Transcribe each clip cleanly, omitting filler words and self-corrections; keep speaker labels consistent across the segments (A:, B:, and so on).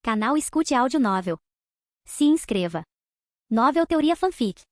A: Canal Escute Áudio Novel. Se inscreva. Novel Teoria Fanfic.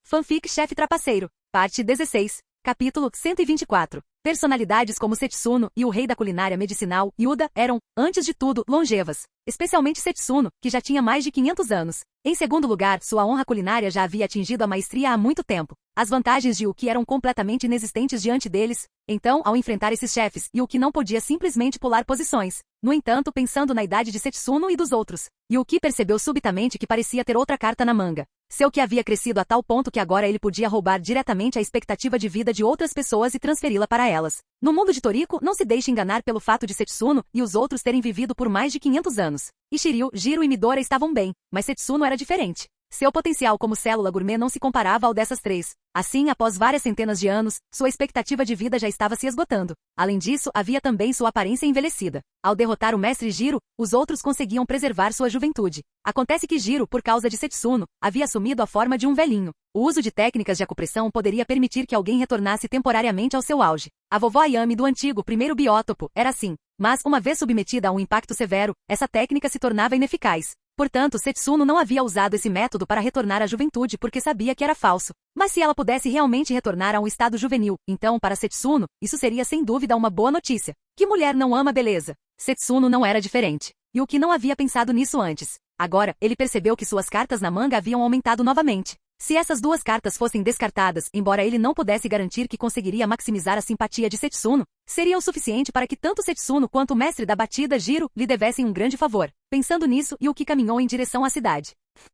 B: Fanfic Chefe Trapaceiro, parte 16, capítulo 124. Personalidades como Setsuno e o rei da culinária medicinal, Yuda, eram, antes de tudo, longevas. Especialmente Setsuno, que já tinha mais de 500 anos. Em segundo lugar, sua honra culinária já havia atingido a maestria há muito tempo. As vantagens de Yuki eram completamente inexistentes diante deles. Então, ao enfrentar esses chefes, Yuki não podia simplesmente pular posições. No entanto, pensando na idade de Setsuno e dos outros, Yuki percebeu subitamente que parecia ter outra carta na manga. Seu que havia crescido a tal ponto que agora ele podia roubar diretamente a expectativa de vida de outras pessoas e transferi-la para elas. No mundo de Toriko, não se deixe enganar pelo fato de Setsuno e os outros terem vivido por mais de 500 anos. Shiryu, Jiro e Midora estavam bem, mas Setsuno era diferente. Seu potencial como célula gourmet não se comparava ao dessas três. Assim, após várias centenas de anos, sua expectativa de vida já estava se esgotando. Além disso, havia também sua aparência envelhecida. Ao derrotar o mestre Jiro, os outros conseguiam preservar sua juventude. Acontece que Jiro, por causa de Setsuno, havia assumido a forma de um velhinho. O uso de técnicas de acupressão poderia permitir que alguém retornasse temporariamente ao seu auge. A vovó Ayami do antigo primeiro biótopo era assim. Mas, uma vez submetida a um impacto severo, essa técnica se tornava ineficaz. Portanto, Setsuno não havia usado esse método para retornar à juventude porque sabia que era falso. Mas se ela pudesse realmente retornar a um estado juvenil, então, para Setsuno, isso seria sem dúvida uma boa notícia. Que mulher não ama beleza? Setsuno não era diferente. E o que não havia pensado nisso antes. Agora, ele percebeu que suas cartas na manga haviam aumentado novamente. Se essas duas cartas fossem descartadas, embora ele não pudesse garantir que conseguiria maximizar a simpatia de Setsuno, seria o suficiente para que tanto Setsuno quanto o mestre da batida, Jiro, lhe devessem um grande favor. Pensando nisso, Yuki caminhou em direção à cidade.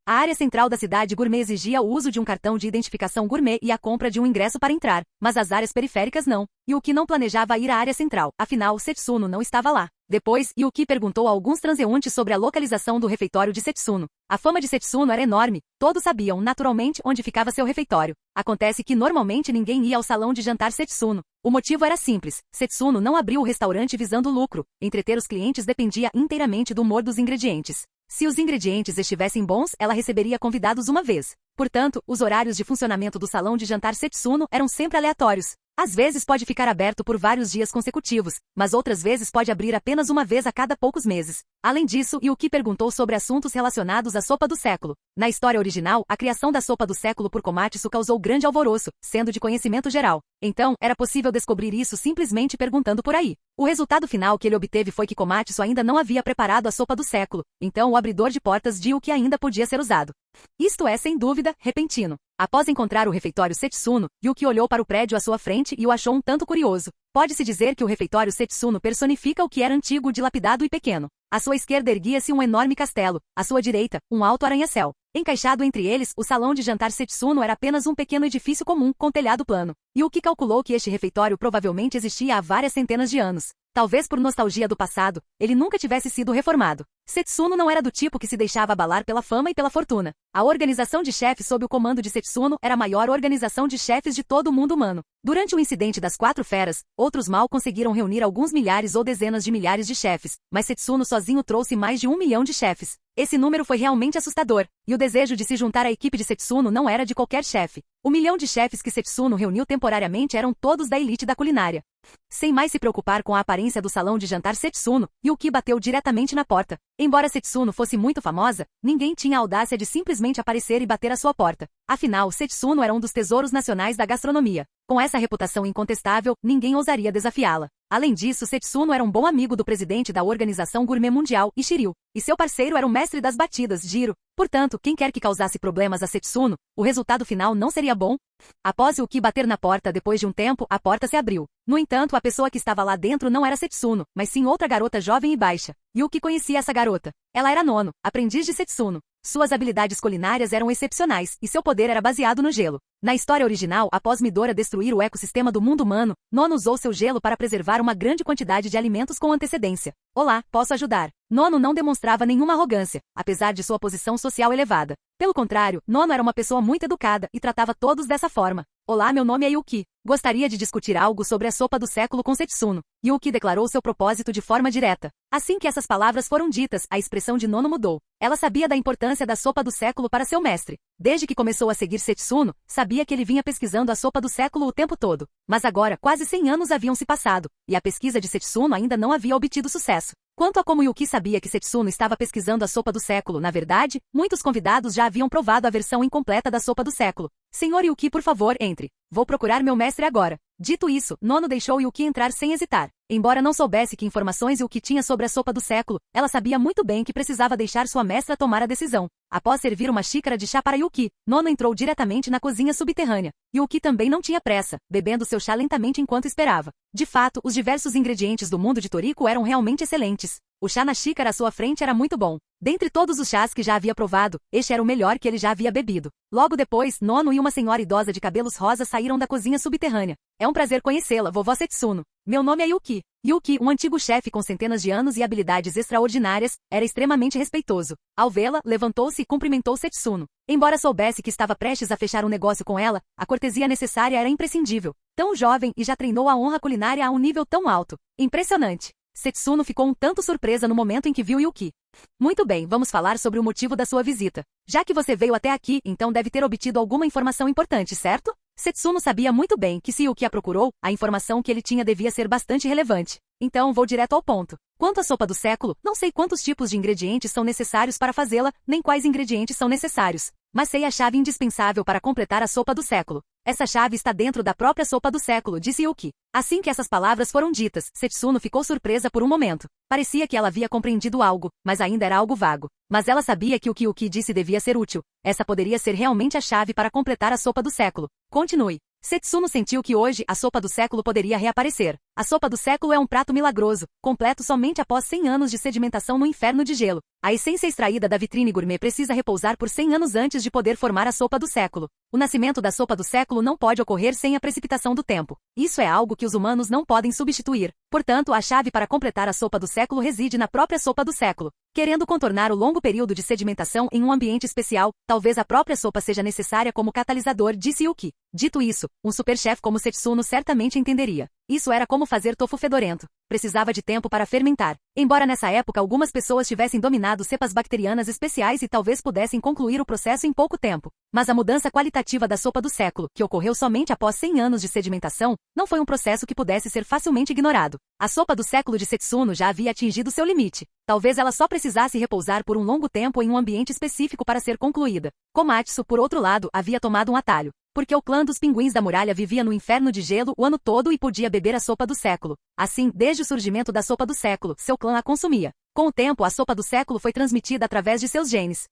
B: A área central da cidade gourmet exigia o uso de um cartão de identificação gourmet e a compra de um ingresso para entrar, mas as áreas periféricas não. Yuki não planejava ir à área central, afinal, Setsuno não estava lá. Depois, Yuki perguntou a alguns transeuntes sobre a localização do refeitório de Setsuno. A fama de Setsuno era enorme, todos sabiam naturalmente onde ficava seu refeitório. Acontece que normalmente ninguém ia ao salão de jantar Setsuno. O motivo era simples, Setsuno não abriu o restaurante visando lucro, entreter os clientes dependia inteiramente do humor dos ingredientes. Se os ingredientes estivessem bons, ela receberia convidados uma vez. Portanto, os horários de funcionamento do salão de jantar Setsuno eram sempre aleatórios. Às vezes pode ficar aberto por vários dias consecutivos, mas outras vezes pode abrir apenas uma vez a cada poucos meses. Além disso, Yuki perguntou sobre assuntos relacionados à sopa do século. Na história original, a criação da sopa do século por Komatsu causou grande alvoroço, sendo de conhecimento geral. Então, era possível descobrir isso simplesmente perguntando por aí. O resultado final que ele obteve foi que Komatsu ainda não havia preparado a sopa do século, então o abridor de portas de Yuki ainda podia ser usado. Isto é, sem dúvida, repentino. Após encontrar o refeitório Setsuno, Yuki olhou para o prédio à sua frente e o achou um tanto curioso. Pode-se dizer que o refeitório Setsuno personifica o que era antigo, dilapidado e pequeno. À sua esquerda erguia-se um enorme castelo, à sua direita, um alto arranha-céu. Encaixado entre eles, o salão de jantar Setsuno era apenas um pequeno edifício comum, com telhado plano. Yuki calculou que este refeitório provavelmente existia há várias centenas de anos. Talvez por nostalgia do passado, ele nunca tivesse sido reformado. Setsuno não era do tipo que se deixava abalar pela fama e pela fortuna. A organização de chefes sob o comando de Setsuno era a maior organização de chefes de todo o mundo humano. Durante o incidente das 4 feras, outros mal conseguiram reunir alguns milhares ou dezenas de milhares de chefes, mas Setsuno sozinho trouxe mais de 1 milhão de chefes. Esse número foi realmente assustador, e o desejo de se juntar à equipe de Setsuno não era de qualquer chefe. O milhão de chefes que Setsuno reuniu temporariamente eram todos da elite da culinária. Sem mais se preocupar com a aparência do salão de jantar Setsuno, Yuki bateu diretamente na porta. Embora Setsuno fosse muito famosa, ninguém tinha a audácia de simplesmente aparecer e bater à sua porta. Afinal, Setsuno era um dos tesouros nacionais da gastronomia. Com essa reputação incontestável, ninguém ousaria desafiá-la. Além disso, Setsuno era um bom amigo do presidente da Organização Gourmet Mundial, Shiryu, e seu parceiro era o mestre das batidas, Jiro. Portanto, quem quer que causasse problemas a Setsuno, o resultado final não seria bom. Após Yuki bater na porta depois de um tempo, a porta se abriu. No entanto, a pessoa que estava lá dentro não era Setsuno, mas sim outra garota jovem e baixa. Yuki conhecia essa garota. Ela era Nono, aprendiz de Setsuno. Suas habilidades culinárias eram excepcionais, e seu poder era baseado no gelo. Na história original, após Midora destruir o ecossistema do mundo humano, Nono usou seu gelo para preservar uma grande quantidade de alimentos com antecedência. Olá, posso ajudar? Nono não demonstrava nenhuma arrogância, apesar de sua posição social elevada. Pelo contrário, Nono era uma pessoa muito educada e tratava todos dessa forma. Olá, meu nome é Yuki. Gostaria de discutir algo sobre a sopa do século com Setsuno. Yuki declarou seu propósito de forma direta. Assim que essas palavras foram ditas, a expressão de Nono mudou. Ela sabia da importância da sopa do século para seu mestre. Desde que começou a seguir Setsuno, sabia que ele vinha pesquisando a sopa do século o tempo todo. Mas agora, quase 100 anos haviam se passado, e a pesquisa de Setsuno ainda não havia obtido sucesso. Quanto a como Yuki sabia que Setsuno estava pesquisando a sopa do século, na verdade, muitos convidados já haviam provado a versão incompleta da sopa do século. Senhor Yuki, por favor, entre. Vou procurar meu mestre agora. Dito isso, Nono deixou Yuki entrar sem hesitar. Embora não soubesse que informações Yuki tinha sobre a sopa do século, ela sabia muito bem que precisava deixar sua mestra tomar a decisão. Após servir uma xícara de chá para Yuki, Nono entrou diretamente na cozinha subterrânea. Yuki também não tinha pressa, bebendo seu chá lentamente enquanto esperava. De fato, os diversos ingredientes do mundo de Toriko eram realmente excelentes. O chá na xícara à sua frente era muito bom. Dentre todos os chás que já havia provado, este era o melhor que ele já havia bebido. Logo depois, Nono e uma senhora idosa de cabelos rosas saíram da cozinha subterrânea. É um prazer conhecê-la, vovó Setsuno. Meu nome é Yuki. Yuki, um antigo chefe com centenas de anos e habilidades extraordinárias, era extremamente respeitoso. Ao vê-la, levantou-se e cumprimentou Setsuno. Embora soubesse que estava prestes a fechar um negócio com ela, a cortesia necessária era imprescindível. Tão jovem e já treinou a honra culinária a um nível tão alto. Impressionante. Setsuno ficou um tanto surpresa no momento em que viu Yuki. Muito bem, vamos falar sobre o motivo da sua visita. Já que você veio até aqui, então deve ter obtido alguma informação importante, certo? Setsuno sabia muito bem que se Yuki a procurou, a informação que ele tinha devia ser bastante relevante. Então vou direto ao ponto. Quanto à sopa do século, não sei quantos tipos de ingredientes são necessários para fazê-la, nem quais ingredientes são necessários. Mas sei a chave indispensável para completar a sopa do século. Essa chave está dentro da própria sopa do século, disse Yuki. Assim que essas palavras foram ditas, Setsuno ficou surpresa por um momento. Parecia que ela havia compreendido algo, mas ainda era algo vago. Mas ela sabia que o que Yuki disse devia ser útil. Essa poderia ser realmente a chave para completar a sopa do século. Continue. Setsuno sentiu que hoje a sopa do século poderia reaparecer. A sopa do século é um prato milagroso, completo somente após 100 anos de sedimentação no inferno de gelo. A essência extraída da vitrine gourmet precisa repousar por 100 anos antes de poder formar a sopa do século. O nascimento da sopa do século não pode ocorrer sem a precipitação do tempo. Isso é algo que os humanos não podem substituir. Portanto, a chave para completar a sopa do século reside na própria sopa do século. Querendo contornar o longo período de sedimentação em um ambiente especial, talvez a própria sopa seja necessária como catalisador, disse Yuki. Dito isso, um superchefe como Setsuno certamente entenderia. Isso era como fazer tofu fedorento. Precisava de tempo para fermentar. Embora nessa época algumas pessoas tivessem dominado cepas bacterianas especiais e talvez pudessem concluir o processo em pouco tempo. Mas a mudança qualitativa da sopa do século, que ocorreu somente após 100 anos de sedimentação, não foi um processo que pudesse ser facilmente ignorado. A sopa do século de Setsuno já havia atingido seu limite. Talvez ela só precisasse repousar por um longo tempo em um ambiente específico para ser concluída. Komatsu, por outro lado, havia tomado um atalho. Porque o clã dos pinguins da muralha vivia no inferno de gelo o ano todo e podia beber a sopa do século. Assim, desde o surgimento da sopa do século, seu clã a consumia. Com o tempo, a sopa do século foi transmitida através de seus genes.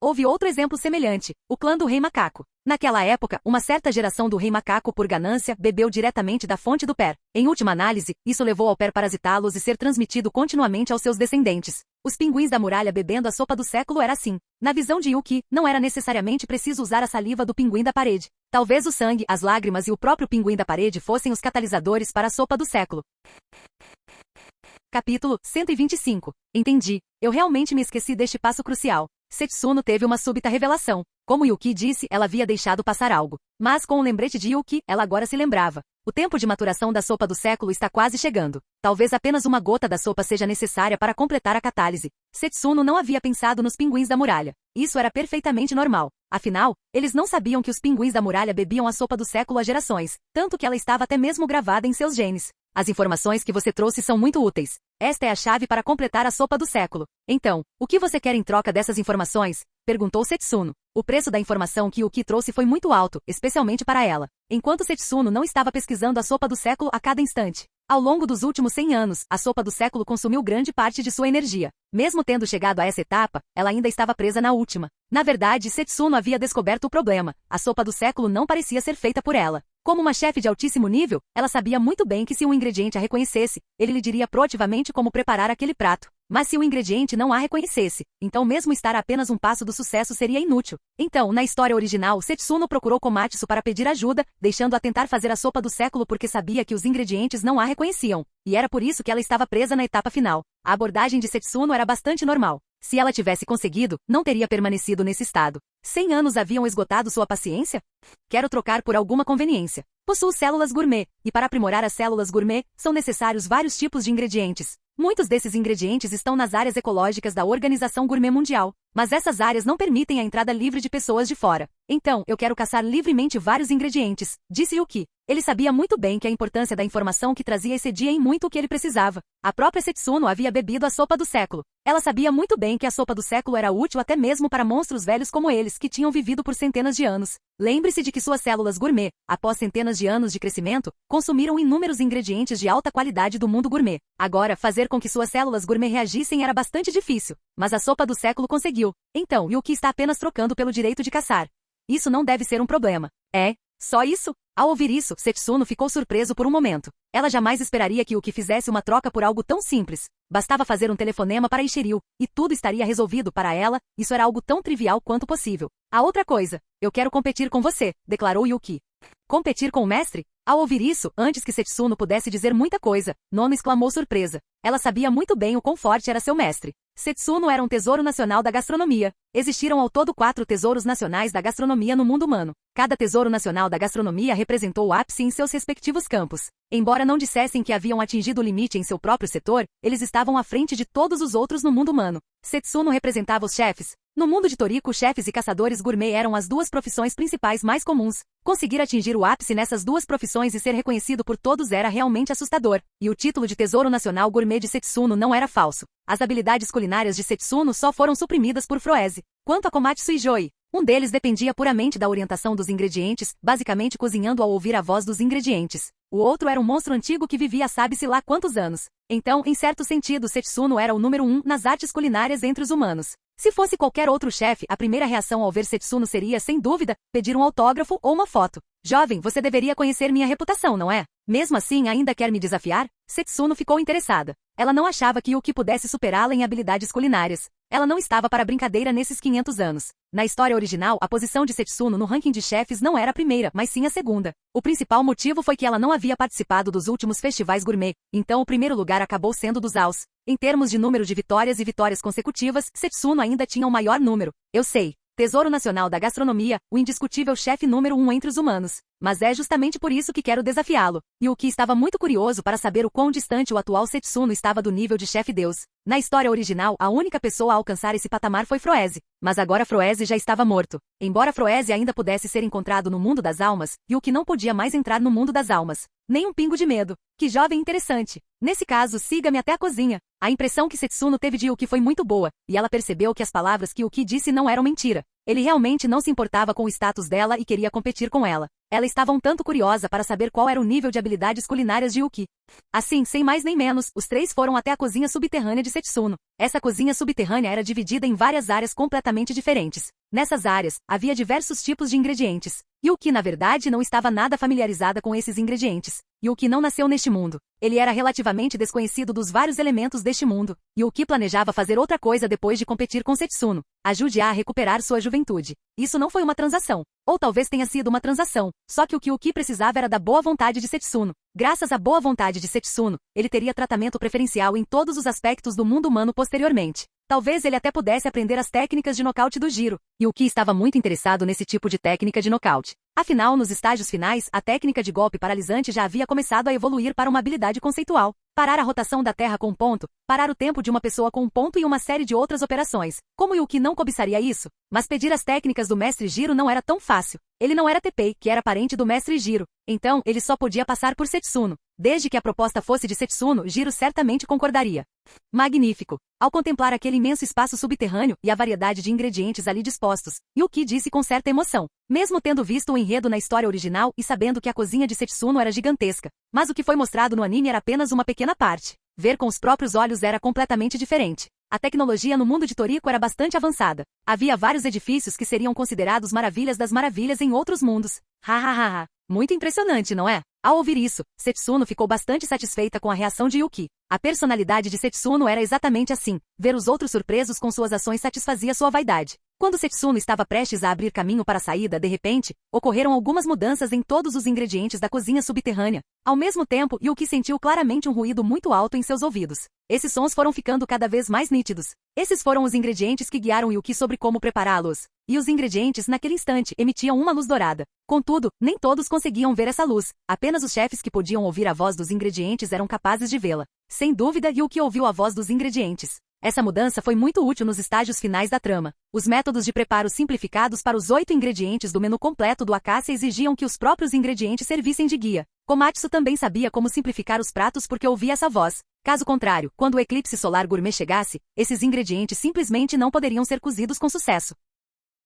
B: Houve outro exemplo semelhante, o clã do Rei Macaco. Naquela época, uma certa geração do Rei Macaco, por ganância, bebeu diretamente da fonte do Per. Em última análise, isso levou ao Per parasitá-los e ser transmitido continuamente aos seus descendentes. Os pinguins da muralha bebendo a sopa do século era assim. Na visão de Yuki, não era necessariamente preciso usar a saliva do pinguim da parede. Talvez o sangue, as lágrimas e o próprio pinguim da parede fossem os catalisadores para a sopa do século. Capítulo 125. Entendi. Eu realmente me esqueci deste passo crucial. Setsuno teve uma súbita revelação. Como Yuki disse, ela havia deixado passar algo. Mas com o lembrete de Yuki, ela agora se lembrava. O tempo de maturação da sopa do século está quase chegando. Talvez apenas uma gota da sopa seja necessária para completar a catálise. Setsuno não havia pensado nos pinguins da muralha. Isso era perfeitamente normal. Afinal, eles não sabiam que os pinguins da muralha bebiam a sopa do século há gerações, tanto que ela estava até mesmo gravada em seus genes. As informações que você trouxe são muito úteis. Esta é a chave para completar a sopa do século. Então, o que você quer em troca dessas informações? Perguntou Setsuno. O preço da informação que Yuki trouxe foi muito alto, especialmente para ela. Enquanto Setsuno não estava pesquisando a sopa do século a cada instante. Ao longo dos últimos 100 anos, a sopa do século consumiu grande parte de sua energia. Mesmo tendo chegado a essa etapa, ela ainda estava presa na última. Na verdade, Setsuno havia descoberto o problema. A sopa do século não parecia ser feita por ela. Como uma chefe de altíssimo nível, ela sabia muito bem que se um ingrediente a reconhecesse, ele lhe diria proativamente como preparar aquele prato. Mas se o ingrediente não a reconhecesse, então mesmo estar a apenas um passo do sucesso seria inútil. Então, na história original, Setsuno procurou Komatsu para pedir ajuda, deixando-a tentar fazer a sopa do século porque sabia que os ingredientes não a reconheciam. E era por isso que ela estava presa na etapa final. A abordagem de Setsuno era bastante normal. Se ela tivesse conseguido, não teria permanecido nesse estado. 100 anos haviam esgotado sua paciência? Quero trocar por alguma conveniência. Possuo células gourmet, e para aprimorar as células gourmet, são necessários vários tipos de ingredientes. Muitos desses ingredientes estão nas áreas ecológicas da Organização Gourmet Mundial, mas essas áreas não permitem a entrada livre de pessoas de fora. Então, eu quero caçar livremente vários ingredientes, disse Yuki. Ele sabia muito bem que a importância da informação que trazia excedia em muito o que ele precisava. A própria Setsuno havia bebido a sopa do século. Ela sabia muito bem que a sopa do século era útil até mesmo para monstros velhos como eles, que tinham vivido por centenas de anos. Lembre-se de que suas células gourmet, após centenas de anos de crescimento, consumiram inúmeros ingredientes de alta qualidade do mundo gourmet. Agora, fazer com que suas células gourmet reagissem era bastante difícil, mas a sopa do século conseguiu. Então, Yuki está apenas trocando pelo direito de caçar. Isso não deve ser um problema. É? Só isso? Ao ouvir isso, Setsuno ficou surpreso por um momento. Ela jamais esperaria que Yuki fizesse uma troca por algo tão simples. Bastava fazer um telefonema para Ishiryu, e tudo estaria resolvido para ela. Isso era algo tão trivial quanto possível. A outra coisa, eu quero competir com você, declarou Yuki. Competir com o mestre? Ao ouvir isso, antes que Setsuno pudesse dizer muita coisa, Nono exclamou surpresa. Ela sabia muito bem o quão forte era seu mestre. Setsuno era um tesouro nacional da gastronomia. Existiram ao todo 4 tesouros nacionais da gastronomia no mundo humano. Cada tesouro nacional da gastronomia representou o ápice em seus respectivos campos. Embora não dissessem que haviam atingido o limite em seu próprio setor, eles estavam à frente de todos os outros no mundo humano. Setsuno representava os chefes. No mundo de Toriko, chefes e caçadores gourmet eram as 2 profissões principais mais comuns. Conseguir atingir o ápice nessas 2 profissões e ser reconhecido por todos era realmente assustador. E o título de Tesouro Nacional Gourmet de Setsuno não era falso. As habilidades culinárias de Setsuno só foram suprimidas por Froese. Quanto a Komatsu e Joy, um deles dependia puramente da orientação dos ingredientes, basicamente cozinhando ao ouvir a voz dos ingredientes. O outro era um monstro antigo que vivia sabe-se lá quantos anos. Então, em certo sentido, Setsuno era o número 1 nas artes culinárias entre os humanos. Se fosse qualquer outro chefe, a primeira reação ao ver Setsuno seria, sem dúvida, pedir um autógrafo ou uma foto. Jovem, você deveria conhecer minha reputação, não é? Mesmo assim, ainda quer me desafiar? Setsuno ficou interessada. Ela não achava que Yuki pudesse superá-la em habilidades culinárias. Ela não estava para brincadeira nesses 500 anos. Na história original, a posição de Setsuno no ranking de chefes não era a primeira, mas sim a segunda. O principal motivo foi que ela não havia participado dos últimos festivais gourmet, então o primeiro lugar acabou sendo dos Aos. Em termos de número de vitórias e vitórias consecutivas, Setsuno ainda tinha o maior número. Eu sei. Tesouro Nacional da Gastronomia, o indiscutível chefe número 1 entre os humanos. Mas é justamente por isso que quero desafiá-lo. Yuki estava muito curioso para saber o quão distante o atual Setsuno estava do nível de chefe Deus. Na história original, a única pessoa a alcançar esse patamar foi Froese. Mas agora Froese já estava morto. Embora Froese ainda pudesse ser encontrado no mundo das almas, Yuki não podia mais entrar no mundo das almas. Nem um pingo de medo. Que jovem interessante. Nesse caso, siga-me até a cozinha. A impressão que Setsuno teve de Yuki foi muito boa, e ela percebeu que as palavras que Yuki disse não eram mentira. Ele realmente não se importava com o status dela e queria competir com ela. Ela estava um tanto curiosa para saber qual era o nível de habilidades culinárias de Yuki. Assim, sem mais nem menos, os 3 foram até a cozinha subterrânea de Setsuno. Essa cozinha subterrânea era dividida em várias áreas completamente diferentes. Nessas áreas, havia diversos tipos de ingredientes. Yuki, na verdade, não estava nada familiarizada com esses ingredientes. Yuki não nasceu neste mundo. Ele era relativamente desconhecido dos vários elementos deste mundo. Yuki planejava fazer outra coisa depois de competir com Setsuno. Ajude-a a recuperar sua juventude. Isso não foi uma transação. Ou talvez tenha sido uma transação. Só que o que Yuki precisava era da boa vontade de Setsuno. Graças à boa vontade de Setsuno, ele teria tratamento preferencial em todos os aspectos do mundo humano posteriormente. Talvez ele até pudesse aprender as técnicas de nocaute do giro. Yuki estava muito interessado nesse tipo de técnica de nocaute. Afinal, nos estágios finais, a técnica de golpe paralisante já havia começado a evoluir para uma habilidade conceitual. Parar a rotação da Terra com um ponto, parar o tempo de uma pessoa com um ponto e uma série de outras operações. Como Yuki não cobiçaria isso? Mas pedir as técnicas do Mestre Giro não era tão fácil. Ele não era Teppei, que era parente do Mestre Giro. Então, ele só podia passar por Setsuno. Desde que a proposta fosse de Setsuno, Giro certamente concordaria. Magnífico! Ao contemplar aquele imenso espaço subterrâneo e a variedade de ingredientes ali dispostos, Yuki disse com certa emoção, mesmo tendo visto o enredo na história original e sabendo que a cozinha de Setsuno era gigantesca. Mas o que foi mostrado no anime era apenas uma pequena parte. Ver com os próprios olhos era completamente diferente. A tecnologia no mundo de Toriko era bastante avançada. Havia vários edifícios que seriam considerados maravilhas das maravilhas em outros mundos. Hahaha. Muito impressionante, não é? Ao ouvir isso, Setsuno ficou bastante satisfeita com a reação de Yuki. A personalidade de Setsuno era exatamente assim. Ver os outros surpresos com suas ações satisfazia sua vaidade. Quando Setsuno estava prestes a abrir caminho para a saída, de repente, ocorreram algumas mudanças em todos os ingredientes da cozinha subterrânea. Ao mesmo tempo, Yuki sentiu claramente um ruído muito alto em seus ouvidos. Esses sons foram ficando cada vez mais nítidos. Esses foram os ingredientes que guiaram Yuki sobre como prepará-los. E os ingredientes, naquele instante, emitiam uma luz dourada. Contudo, nem todos conseguiam ver essa luz. Apenas os chefes que podiam ouvir a voz dos ingredientes eram capazes de vê-la. Sem dúvida, Yuki ouviu a voz dos ingredientes. Essa mudança foi muito útil nos estágios finais da trama. Os métodos de preparo simplificados para os 8 ingredientes do menu completo do Acacia exigiam que os próprios ingredientes servissem de guia. Komatsu também sabia como simplificar os pratos porque ouvia essa voz. Caso contrário, quando o eclipse solar gourmet chegasse, esses ingredientes simplesmente não poderiam ser cozidos com sucesso.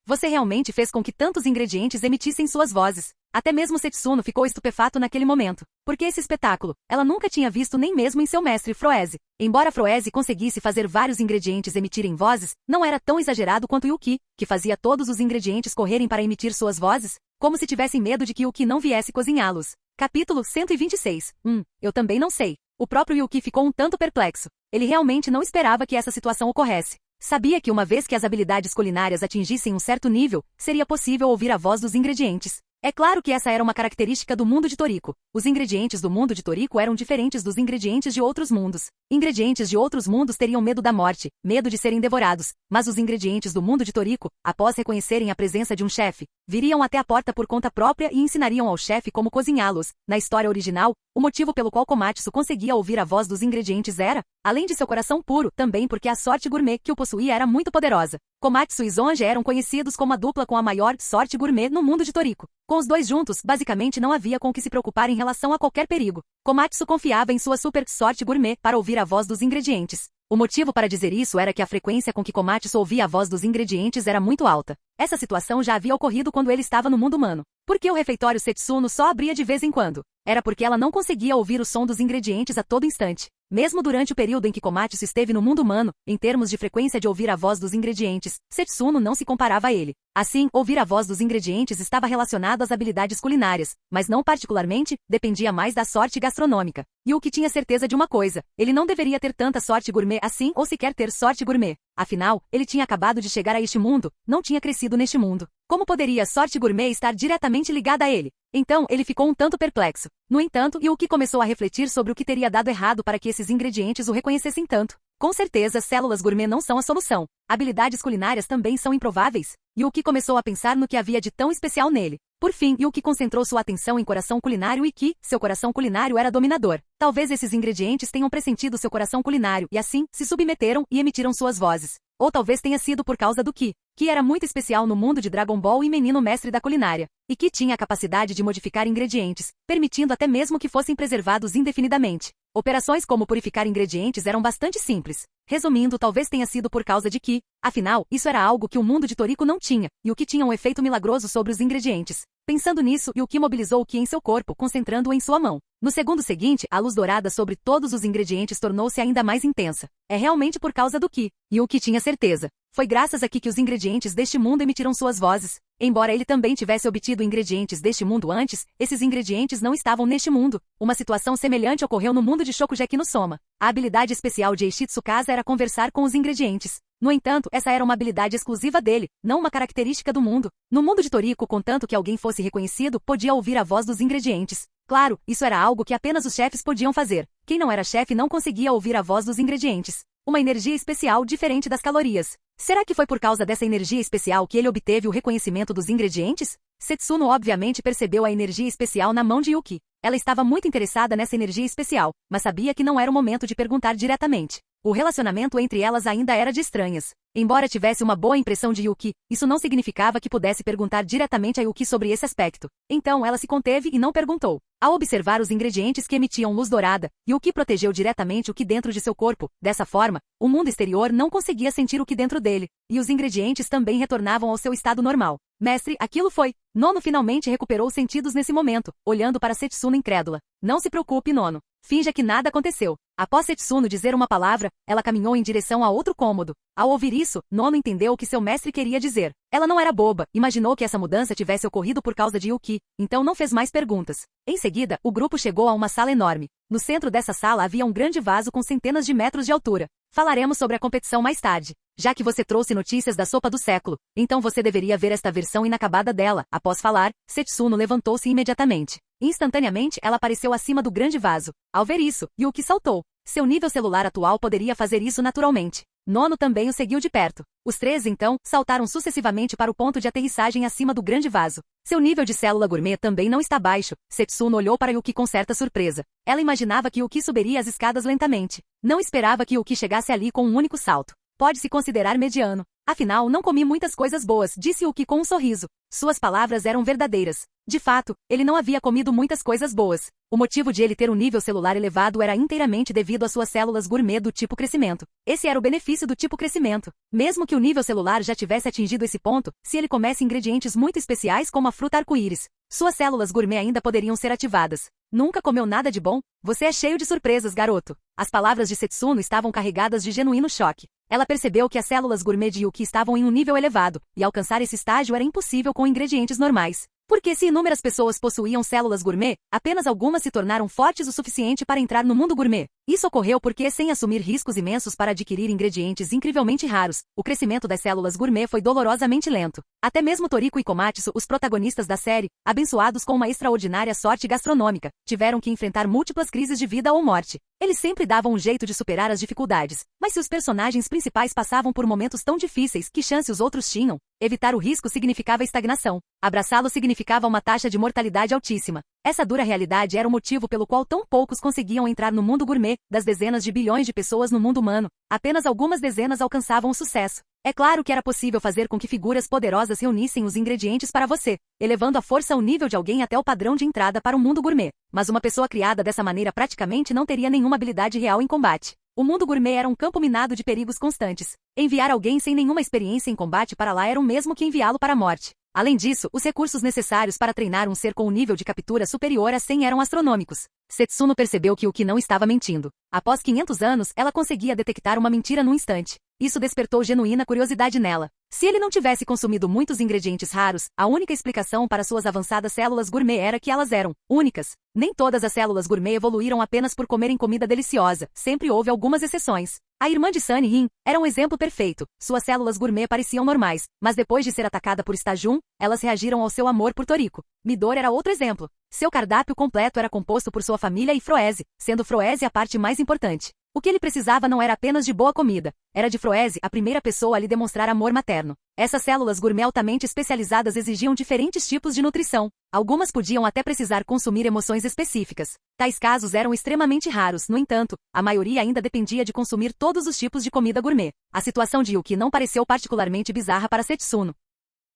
B: Você realmente fez com que tantos ingredientes emitissem suas vozes. Até mesmo Setsuno ficou estupefato naquele momento. Porque esse espetáculo, ela nunca tinha visto nem mesmo em seu mestre Froese. Embora Froese conseguisse fazer vários ingredientes emitirem vozes, não era tão exagerado quanto Yuki, que fazia todos os ingredientes correrem para emitir suas vozes, como se tivessem medo de que Yuki não viesse cozinhá-los. Capítulo 126. Eu também não sei. O próprio Yuki ficou um tanto perplexo. Ele realmente não esperava que essa situação ocorresse. Sabia que uma vez que as habilidades culinárias atingissem um certo nível, seria possível ouvir a voz dos ingredientes. É claro que essa era uma característica do mundo de Toriko. Os ingredientes do mundo de Toriko eram diferentes dos ingredientes de outros mundos. Ingredientes de outros mundos teriam medo da morte, medo de serem devorados, mas os ingredientes do mundo de Toriko, após reconhecerem a presença de um chefe, viriam até a porta por conta própria e ensinariam ao chefe como cozinhá-los. Na história original, o motivo pelo qual Komatsu conseguia ouvir a voz dos ingredientes era, além de seu coração puro, também porque a sorte gourmet que o possuía era muito poderosa. Komatsu e Zonja eram conhecidos como a dupla com a maior sorte gourmet no mundo de Toriko. Com os dois juntos, basicamente não havia com que se preocupar em relação a qualquer perigo. Komatsu confiava em sua super sorte gourmet para ouvir a voz dos ingredientes. O motivo para dizer isso era que a frequência com que Komatsu ouvia a voz dos ingredientes era muito alta. Essa situação já havia ocorrido quando ele estava no mundo humano. Por que o refeitório Setsuno só abria de vez em quando? Era porque ela não conseguia ouvir o som dos ingredientes a todo instante. Mesmo durante o período em que Komatsu esteve no mundo humano, em termos de frequência de ouvir a voz dos ingredientes, Setsuno não se comparava a ele. Assim, ouvir a voz dos ingredientes estava relacionado às habilidades culinárias, mas não particularmente, dependia mais da sorte gastronômica. E o que tinha certeza de uma coisa, ele não deveria ter tanta sorte gourmet assim ou sequer ter sorte gourmet. Afinal, ele tinha acabado de chegar a este mundo, não tinha crescido neste mundo. Como poderia a sorte gourmet estar diretamente ligada a ele? Então, ele ficou um tanto perplexo. No entanto, Yuki começou a refletir sobre o que teria dado errado para que esses ingredientes o reconhecessem tanto. Com certeza, células gourmet não são a solução. Habilidades culinárias também são improváveis. Yuki começou a pensar no que havia de tão especial nele. Por fim, Yuki concentrou sua atenção em coração culinário e que, seu coração culinário era dominador. Talvez esses ingredientes tenham pressentido seu coração culinário e assim, se submeteram e emitiram suas vozes. Ou talvez tenha sido por causa do Ki era muito especial no mundo de Dragon Ball e menino mestre da culinária. E Ki tinha a capacidade de modificar ingredientes, permitindo até mesmo que fossem preservados indefinidamente. Operações como purificar ingredientes eram bastante simples. Resumindo, talvez tenha sido por causa de Ki. Afinal, isso era algo que o mundo de Toriko não tinha, e o que tinha um efeito milagroso sobre os ingredientes. Pensando nisso, Yuki mobilizou o Ki em seu corpo, concentrando-o em sua mão. No segundo seguinte, a luz dourada sobre todos os ingredientes tornou-se ainda mais intensa. É realmente por causa do Ki. Yuki tinha certeza. Foi graças a Ki que os ingredientes deste mundo emitiram suas vozes. Embora ele também tivesse obtido ingredientes deste mundo antes, esses ingredientes não estavam neste mundo. Uma situação semelhante ocorreu no mundo de Shokugeki no Soma. A habilidade especial de Eishi Tsukasa era conversar com os ingredientes. No entanto, essa era uma habilidade exclusiva dele, não uma característica do mundo. No mundo de Toriko, contanto que alguém fosse reconhecido, podia ouvir a voz dos ingredientes. Claro, isso era algo que apenas os chefes podiam fazer. Quem não era chefe não conseguia ouvir a voz dos ingredientes. Uma energia especial diferente das calorias. Será que foi por causa dessa energia especial que ele obteve o reconhecimento dos ingredientes? Setsuno obviamente percebeu a energia especial na mão de Yuki. Ela estava muito interessada nessa energia especial, mas sabia que não era o momento de perguntar diretamente. O relacionamento entre elas ainda era de estranhas. Embora tivesse uma boa impressão de Yuki, isso não significava que pudesse perguntar diretamente a Yuki sobre esse aspecto. Então ela se conteve e não perguntou. Ao observar os ingredientes que emitiam luz dourada, Yuki protegeu diretamente o Ki dentro de seu corpo. Dessa forma, o mundo exterior não conseguia sentir o Ki dentro dele, e os ingredientes também retornavam ao seu estado normal. Mestre, aquilo foi. Nono finalmente recuperou os sentidos nesse momento, olhando para Setsuno incrédula. Não se preocupe, Nono. Finja que nada aconteceu. Após Setsuno dizer uma palavra, ela caminhou em direção a outro cômodo. Ao ouvir isso, Nono entendeu o que seu mestre queria dizer. Ela não era boba, imaginou que essa mudança tivesse ocorrido por causa de Yuki, então não fez mais perguntas. Em seguida, o grupo chegou a uma sala enorme. No centro dessa sala havia um grande vaso com centenas de metros de altura. Falaremos sobre a competição mais tarde. Já que você trouxe notícias da sopa do século, então você deveria ver esta versão inacabada dela. Após falar, Setsuno levantou-se imediatamente. Instantaneamente, ela apareceu acima do grande vaso. Ao ver isso, Yuki saltou. Seu nível celular atual poderia fazer isso naturalmente. Nono também o seguiu de perto. Os três, então, saltaram sucessivamente para o ponto de aterrissagem acima do grande vaso. Seu nível de célula gourmet também não está baixo. Setsuno olhou para Yuki com certa surpresa. Ela imaginava que Yuki subiria as escadas lentamente. Não esperava que Yuki chegasse ali com um único salto. Pode se considerar mediano. Afinal, não comi muitas coisas boas, disse Yuki com um sorriso. Suas palavras eram verdadeiras. De fato, ele não havia comido muitas coisas boas. O motivo de ele ter um nível celular elevado era inteiramente devido às suas células gourmet do tipo crescimento. Esse era o benefício do tipo crescimento. Mesmo que o nível celular já tivesse atingido esse ponto, se ele comesse ingredientes muito especiais como a fruta arco-íris, suas células gourmet ainda poderiam ser ativadas. Nunca comeu nada de bom? Você é cheio de surpresas, garoto. As palavras de Setsuno estavam carregadas de genuíno choque. Ela percebeu que as células gourmet de Yuki estavam em um nível elevado, e alcançar esse estágio era impossível com ingredientes normais. Porque se inúmeras pessoas possuíam células gourmet, apenas algumas se tornaram fortes o suficiente para entrar no mundo gourmet. Isso ocorreu porque, sem assumir riscos imensos para adquirir ingredientes incrivelmente raros, o crescimento das células gourmet foi dolorosamente lento. Até mesmo Toriko e Komatsu, os protagonistas da série, abençoados com uma extraordinária sorte gastronômica, tiveram que enfrentar múltiplas crises de vida ou morte. Eles sempre davam um jeito de superar as dificuldades, mas se os personagens principais passavam por momentos tão difíceis, que chance os outros tinham? Evitar o risco significava estagnação. Abraçá-lo significava uma taxa de mortalidade altíssima. Essa dura realidade era o motivo pelo qual tão poucos conseguiam entrar no mundo gourmet. Das dezenas de bilhões de pessoas no mundo humano, apenas algumas dezenas alcançavam o sucesso. É claro que era possível fazer com que figuras poderosas reunissem os ingredientes para você, elevando a força ao nível de alguém até o padrão de entrada para o mundo gourmet. Mas uma pessoa criada dessa maneira praticamente não teria nenhuma habilidade real em combate. O mundo gourmet era um campo minado de perigos constantes. Enviar alguém sem nenhuma experiência em combate para lá era o mesmo que enviá-lo para a morte. Além disso, os recursos necessários para treinar um ser com um nível de captura superior a 100 eram astronômicos. Setsuno percebeu que Yuki não estava mentindo. Após 500 anos, ela conseguia detectar uma mentira num instante. Isso despertou genuína curiosidade nela. Se ele não tivesse consumido muitos ingredientes raros, a única explicação para suas avançadas células gourmet era que elas eram únicas. Nem todas as células gourmet evoluíram apenas por comerem comida deliciosa, sempre houve algumas exceções. A irmã de Sunny Rin era um exemplo perfeito. Suas células gourmet pareciam normais, mas depois de ser atacada por Stajun, elas reagiram ao seu amor por Toriko. Midori era outro exemplo. Seu cardápio completo era composto por sua família e Froese, sendo Froese a parte mais importante. O que ele precisava não era apenas de boa comida, era de Froese a primeira pessoa a lhe demonstrar amor materno. Essas células gourmet altamente especializadas exigiam diferentes tipos de nutrição. Algumas podiam até precisar consumir emoções específicas. Tais casos eram extremamente raros, no entanto, a maioria ainda dependia de consumir todos os tipos de comida gourmet. A situação de Yuki não pareceu particularmente bizarra para Setsuno.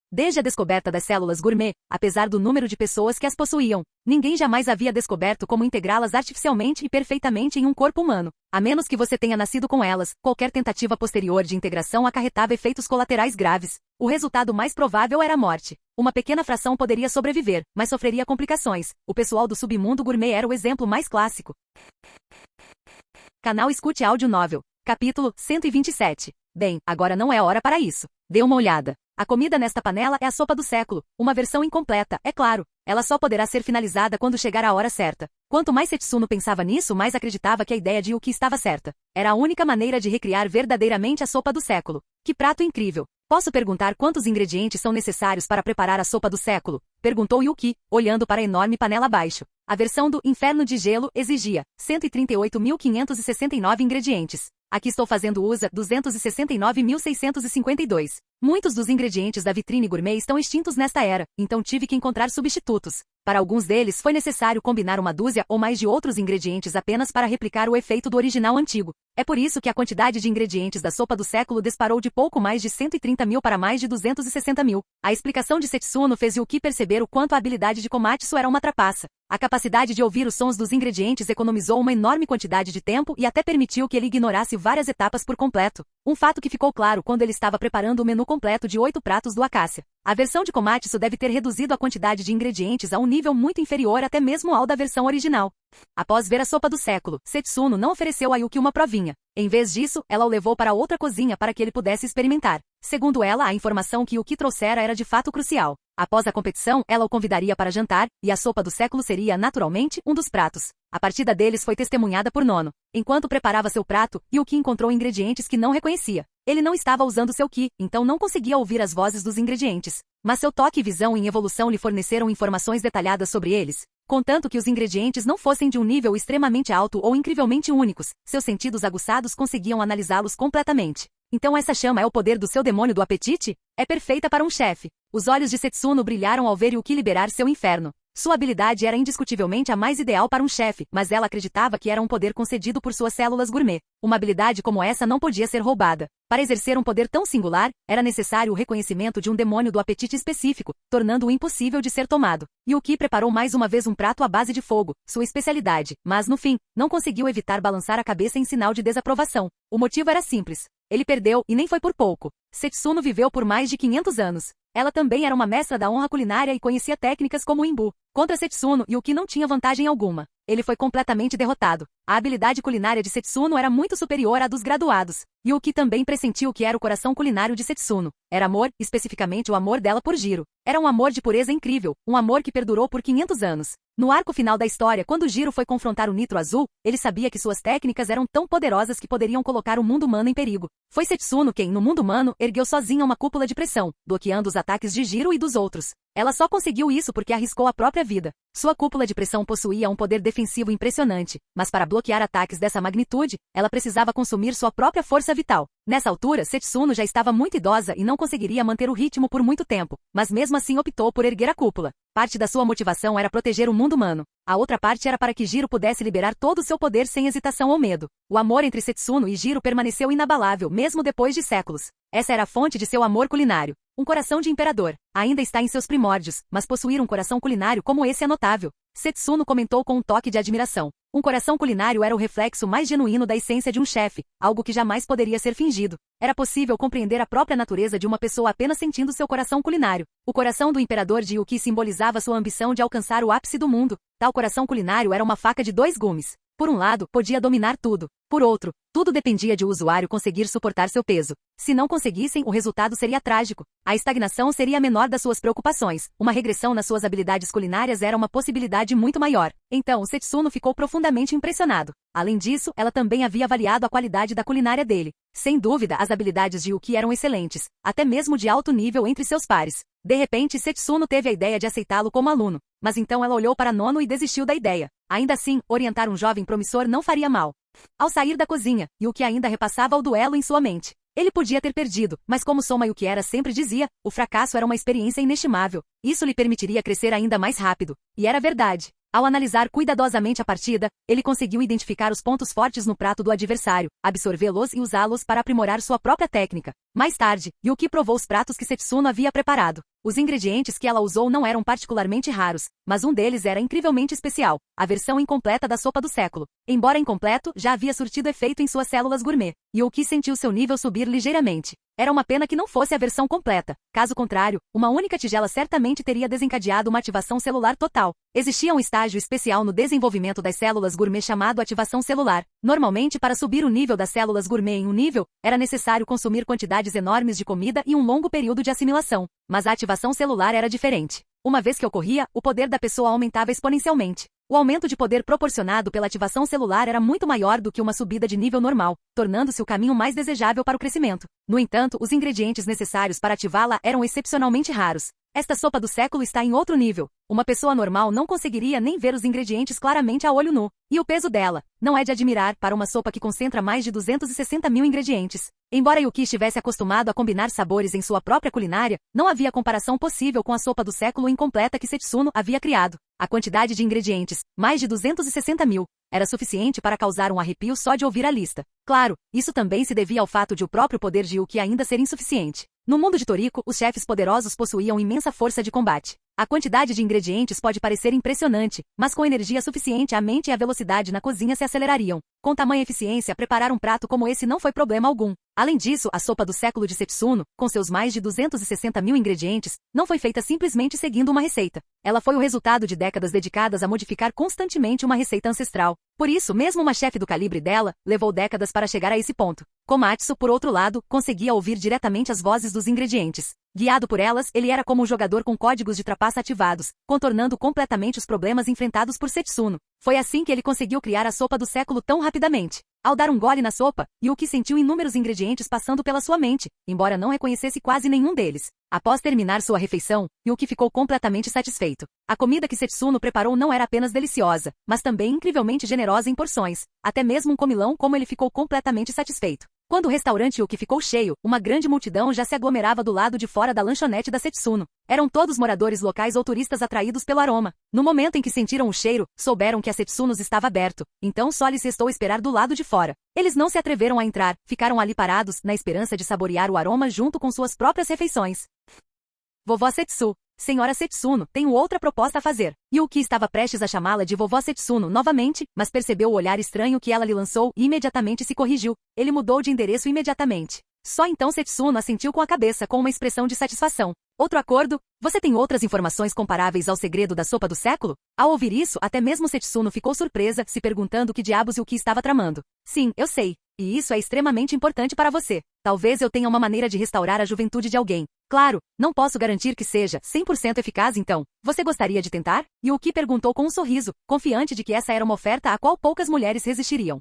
B: Desde a descoberta das células gourmet, apesar do número de pessoas que as possuíam, ninguém jamais havia descoberto como integrá-las artificialmente e perfeitamente em um corpo humano. A menos que você tenha nascido com elas, qualquer tentativa posterior de integração acarretava efeitos colaterais graves. O resultado mais provável era a morte. Uma pequena fração poderia sobreviver, mas sofreria complicações. O pessoal do submundo gourmet era o exemplo mais clássico. Canal Escute Áudio Novel. Capítulo 127. Bem, agora não é hora para isso. Dê uma olhada. A comida nesta panela é a sopa do século, uma versão incompleta, é claro. Ela só poderá ser finalizada quando chegar a hora certa. Quanto mais Setsuno pensava nisso, mais acreditava que a ideia de Yuki estava certa. Era a única maneira de recriar verdadeiramente a sopa do século. Que prato incrível! Posso perguntar quantos ingredientes são necessários para preparar a sopa do século? Perguntou Yuki, olhando para a enorme panela abaixo. A versão do Inferno de Gelo exigia 138.569 ingredientes. Aqui estou fazendo uso 269.652. Muitos dos ingredientes da vitrine gourmet estão extintos nesta era, então tive que encontrar substitutos. Para alguns deles foi necessário combinar uma dúzia ou mais de outros ingredientes apenas para replicar o efeito do original antigo. É por isso que a quantidade de ingredientes da sopa do século disparou de pouco mais de 130 mil para mais de 260 mil. A explicação de Setsuno fez Yuki perceber o quanto a habilidade de Komatsu era uma trapaça. A capacidade de ouvir os sons dos ingredientes economizou uma enorme quantidade de tempo e até permitiu que ele ignorasse várias etapas por completo. Um fato que ficou claro quando ele estava preparando o menu completo de 8 pratos do Acácia. A versão de Komatsu deve ter reduzido a quantidade de ingredientes a um nível muito inferior até mesmo ao da versão original. Após ver a sopa do século, Setsuno não ofereceu a Yuki uma provinha. Em vez disso, ela o levou para outra cozinha para que ele pudesse experimentar. Segundo ela, a informação que Yuki trouxera era de fato crucial. Após a competição, ela o convidaria para jantar, e a sopa do século seria, naturalmente, um dos pratos. A partida deles foi testemunhada por Nono. Enquanto preparava seu prato, Yuki encontrou ingredientes que não reconhecia. Ele não estava usando seu Ki, então não conseguia ouvir as vozes dos ingredientes. Mas seu toque e visão em evolução lhe forneceram informações detalhadas sobre eles. Contanto que os ingredientes não fossem de um nível extremamente alto ou incrivelmente únicos, seus sentidos aguçados conseguiam analisá-los completamente. Então essa chama é o poder do seu demônio do apetite? É perfeita para um chefe. Os olhos de Setsuno brilharam ao ver Yuki liberar seu inferno. Sua habilidade era indiscutivelmente a mais ideal para um chefe, mas ela acreditava que era um poder concedido por suas células gourmet. Uma habilidade como essa não podia ser roubada. Para exercer um poder tão singular, era necessário o reconhecimento de um demônio do apetite específico, tornando-o impossível de ser tomado. Yuki preparou mais uma vez um prato à base de fogo, sua especialidade, mas no fim, não conseguiu evitar balançar a cabeça em sinal de desaprovação. O motivo era simples. Ele perdeu, e nem foi por pouco. Setsuno viveu por mais de 500 anos. Ela também era uma mestra da honra culinária e conhecia técnicas como o Imbu. Contra Setsuno, Yuki não tinha vantagem alguma. Ele foi completamente derrotado. A habilidade culinária de Setsuno era muito superior à dos graduados. Yuki também pressentiu que era o coração culinário de Setsuno. Era amor, especificamente o amor dela por Jiro. Era um amor de pureza incrível, um amor que perdurou por 500 anos. No arco final da história, quando Jiro foi confrontar o Nitro Azul, ele sabia que suas técnicas eram tão poderosas que poderiam colocar o mundo humano em perigo. Foi Setsuno quem, no mundo humano, ergueu sozinha uma cúpula de pressão, bloqueando os ataques de Jiro e dos outros. Ela só conseguiu isso porque arriscou a própria vida. Sua cúpula de pressão possuía um poder defensivo impressionante, mas para bloquear ataques dessa magnitude, ela precisava consumir sua própria força vital. Nessa altura, Setsuno já estava muito idosa e não conseguiria manter o ritmo por muito tempo, mas mesmo assim optou por erguer a cúpula. Parte da sua motivação era proteger o mundo humano. A outra parte era para que Jiro pudesse liberar todo o seu poder sem hesitação ou medo. O amor entre Setsuno e Jiro permaneceu inabalável mesmo depois de séculos. Essa era a fonte de seu amor culinário. Um coração de imperador. Ainda está em seus primórdios, mas possuir um coração culinário como esse é notável. Setsuno comentou com um toque de admiração. Um coração culinário era o reflexo mais genuíno da essência de um chefe, algo que jamais poderia ser fingido. Era possível compreender a própria natureza de uma pessoa apenas sentindo seu coração culinário. O coração do imperador de Yuki simbolizava sua ambição de alcançar o ápice do mundo. Tal coração culinário era uma faca de 2 gumes. Por um lado, podia dominar tudo. Por outro, tudo dependia de o usuário conseguir suportar seu peso. Se não conseguissem, o resultado seria trágico. A estagnação seria a menor das suas preocupações. Uma regressão nas suas habilidades culinárias era uma possibilidade muito maior. Então, Setsuno ficou profundamente impressionado. Além disso, ela também havia avaliado a qualidade da culinária dele. Sem dúvida, as habilidades de Yuki eram excelentes, até mesmo de alto nível entre seus pares. De repente, Setsuno teve a ideia de aceitá-lo como aluno. Mas então ela olhou para Nono e desistiu da ideia. Ainda assim, orientar um jovem promissor não faria mal. Ao sair da cozinha, Yuki ainda repassava o duelo em sua mente. Ele podia ter perdido, mas como Soma Yukiera sempre dizia, o fracasso era uma experiência inestimável. Isso lhe permitiria crescer ainda mais rápido. E era verdade. Ao analisar cuidadosamente a partida, ele conseguiu identificar os pontos fortes no prato do adversário, absorvê-los e usá-los para aprimorar sua própria técnica. Mais tarde, Yuki provou os pratos que Setsuno havia preparado. Os ingredientes que ela usou não eram particularmente raros, mas um deles era incrivelmente especial, a versão incompleta da sopa do século. Embora incompleto, já havia surtido efeito em suas células gourmet. Yuki sentiu seu nível subir ligeiramente. Era uma pena que não fosse a versão completa. Caso contrário, uma única tigela certamente teria desencadeado uma ativação celular total. Existia um estágio especial no desenvolvimento das células gourmet chamado ativação celular. Normalmente, para subir o nível das células gourmet em um nível, era necessário consumir quantidades enormes de comida e um longo período de assimilação. Mas a ativação celular era diferente. Uma vez que ocorria, o poder da pessoa aumentava exponencialmente. O aumento de poder proporcionado pela ativação celular era muito maior do que uma subida de nível normal, tornando-se o caminho mais desejável para o crescimento. No entanto, os ingredientes necessários para ativá-la eram excepcionalmente raros. Esta sopa do século está em outro nível. Uma pessoa normal não conseguiria nem ver os ingredientes claramente a olho nu. E o peso dela não é de admirar para uma sopa que concentra mais de 260 mil ingredientes. Embora Yuki estivesse acostumado a combinar sabores em sua própria culinária, não havia comparação possível com a sopa do século incompleta que Setsuno havia criado. A quantidade de ingredientes, mais de 260 mil, era suficiente para causar um arrepio só de ouvir a lista. Claro, isso também se devia ao fato de o próprio poder de Yuki ainda ser insuficiente. No mundo de Toriko, os chefes poderosos possuíam imensa força de combate. A quantidade de ingredientes pode parecer impressionante, mas com energia suficiente a mente e a velocidade na cozinha se acelerariam. Com tamanha eficiência, preparar um prato como esse não foi problema algum. Além disso, a sopa do século de Setsuno, com seus mais de 260 mil ingredientes, não foi feita simplesmente seguindo uma receita. Ela foi o resultado de décadas dedicadas a modificar constantemente uma receita ancestral. Por isso, mesmo uma chefe do calibre dela, levou décadas para chegar a esse ponto. Komatsu, por outro lado, conseguia ouvir diretamente as vozes dos ingredientes. Guiado por elas, ele era como um jogador com códigos de trapaça ativados, contornando completamente os problemas enfrentados por Setsuno. Foi assim que ele conseguiu criar a sopa do século tão rapidamente. Ao dar um gole na sopa, Yuki sentiu inúmeros ingredientes passando pela sua mente, embora não reconhecesse quase nenhum deles. Após terminar sua refeição, Yuki ficou completamente satisfeito. A comida que Setsuno preparou não era apenas deliciosa, mas também incrivelmente generosa em porções. Até mesmo um comilão como ele ficou completamente satisfeito. Quando o restaurante Yuki ficou cheio, uma grande multidão já se aglomerava do lado de fora da lanchonete da Setsuno. Eram todos moradores locais ou turistas atraídos pelo aroma. No momento em que sentiram o cheiro, souberam que a Setsunos estava aberto, então só lhes restou esperar do lado de fora. Eles não se atreveram a entrar, ficaram ali parados, na esperança de saborear o aroma junto com suas próprias refeições. Vovó Setsu. Senhora Setsuno, tenho outra proposta a fazer. Yuki estava prestes a chamá-la de vovó Setsuno novamente, mas percebeu o olhar estranho que ela lhe lançou e imediatamente se corrigiu. Ele mudou de endereço imediatamente. Só então Setsuno assentiu com a cabeça com uma expressão de satisfação. Outro acordo? Você tem outras informações comparáveis ao segredo da sopa do século? Ao ouvir isso, até mesmo Setsuno ficou surpresa, se perguntando que diabos Yuki estava tramando. Sim, eu sei. E isso é extremamente importante para você. Talvez eu tenha uma maneira de restaurar a juventude de alguém. Claro, não posso garantir que seja 100% eficaz então. Você gostaria de tentar? Yuki perguntou com um sorriso, confiante de que essa era uma oferta à qual poucas mulheres resistiriam.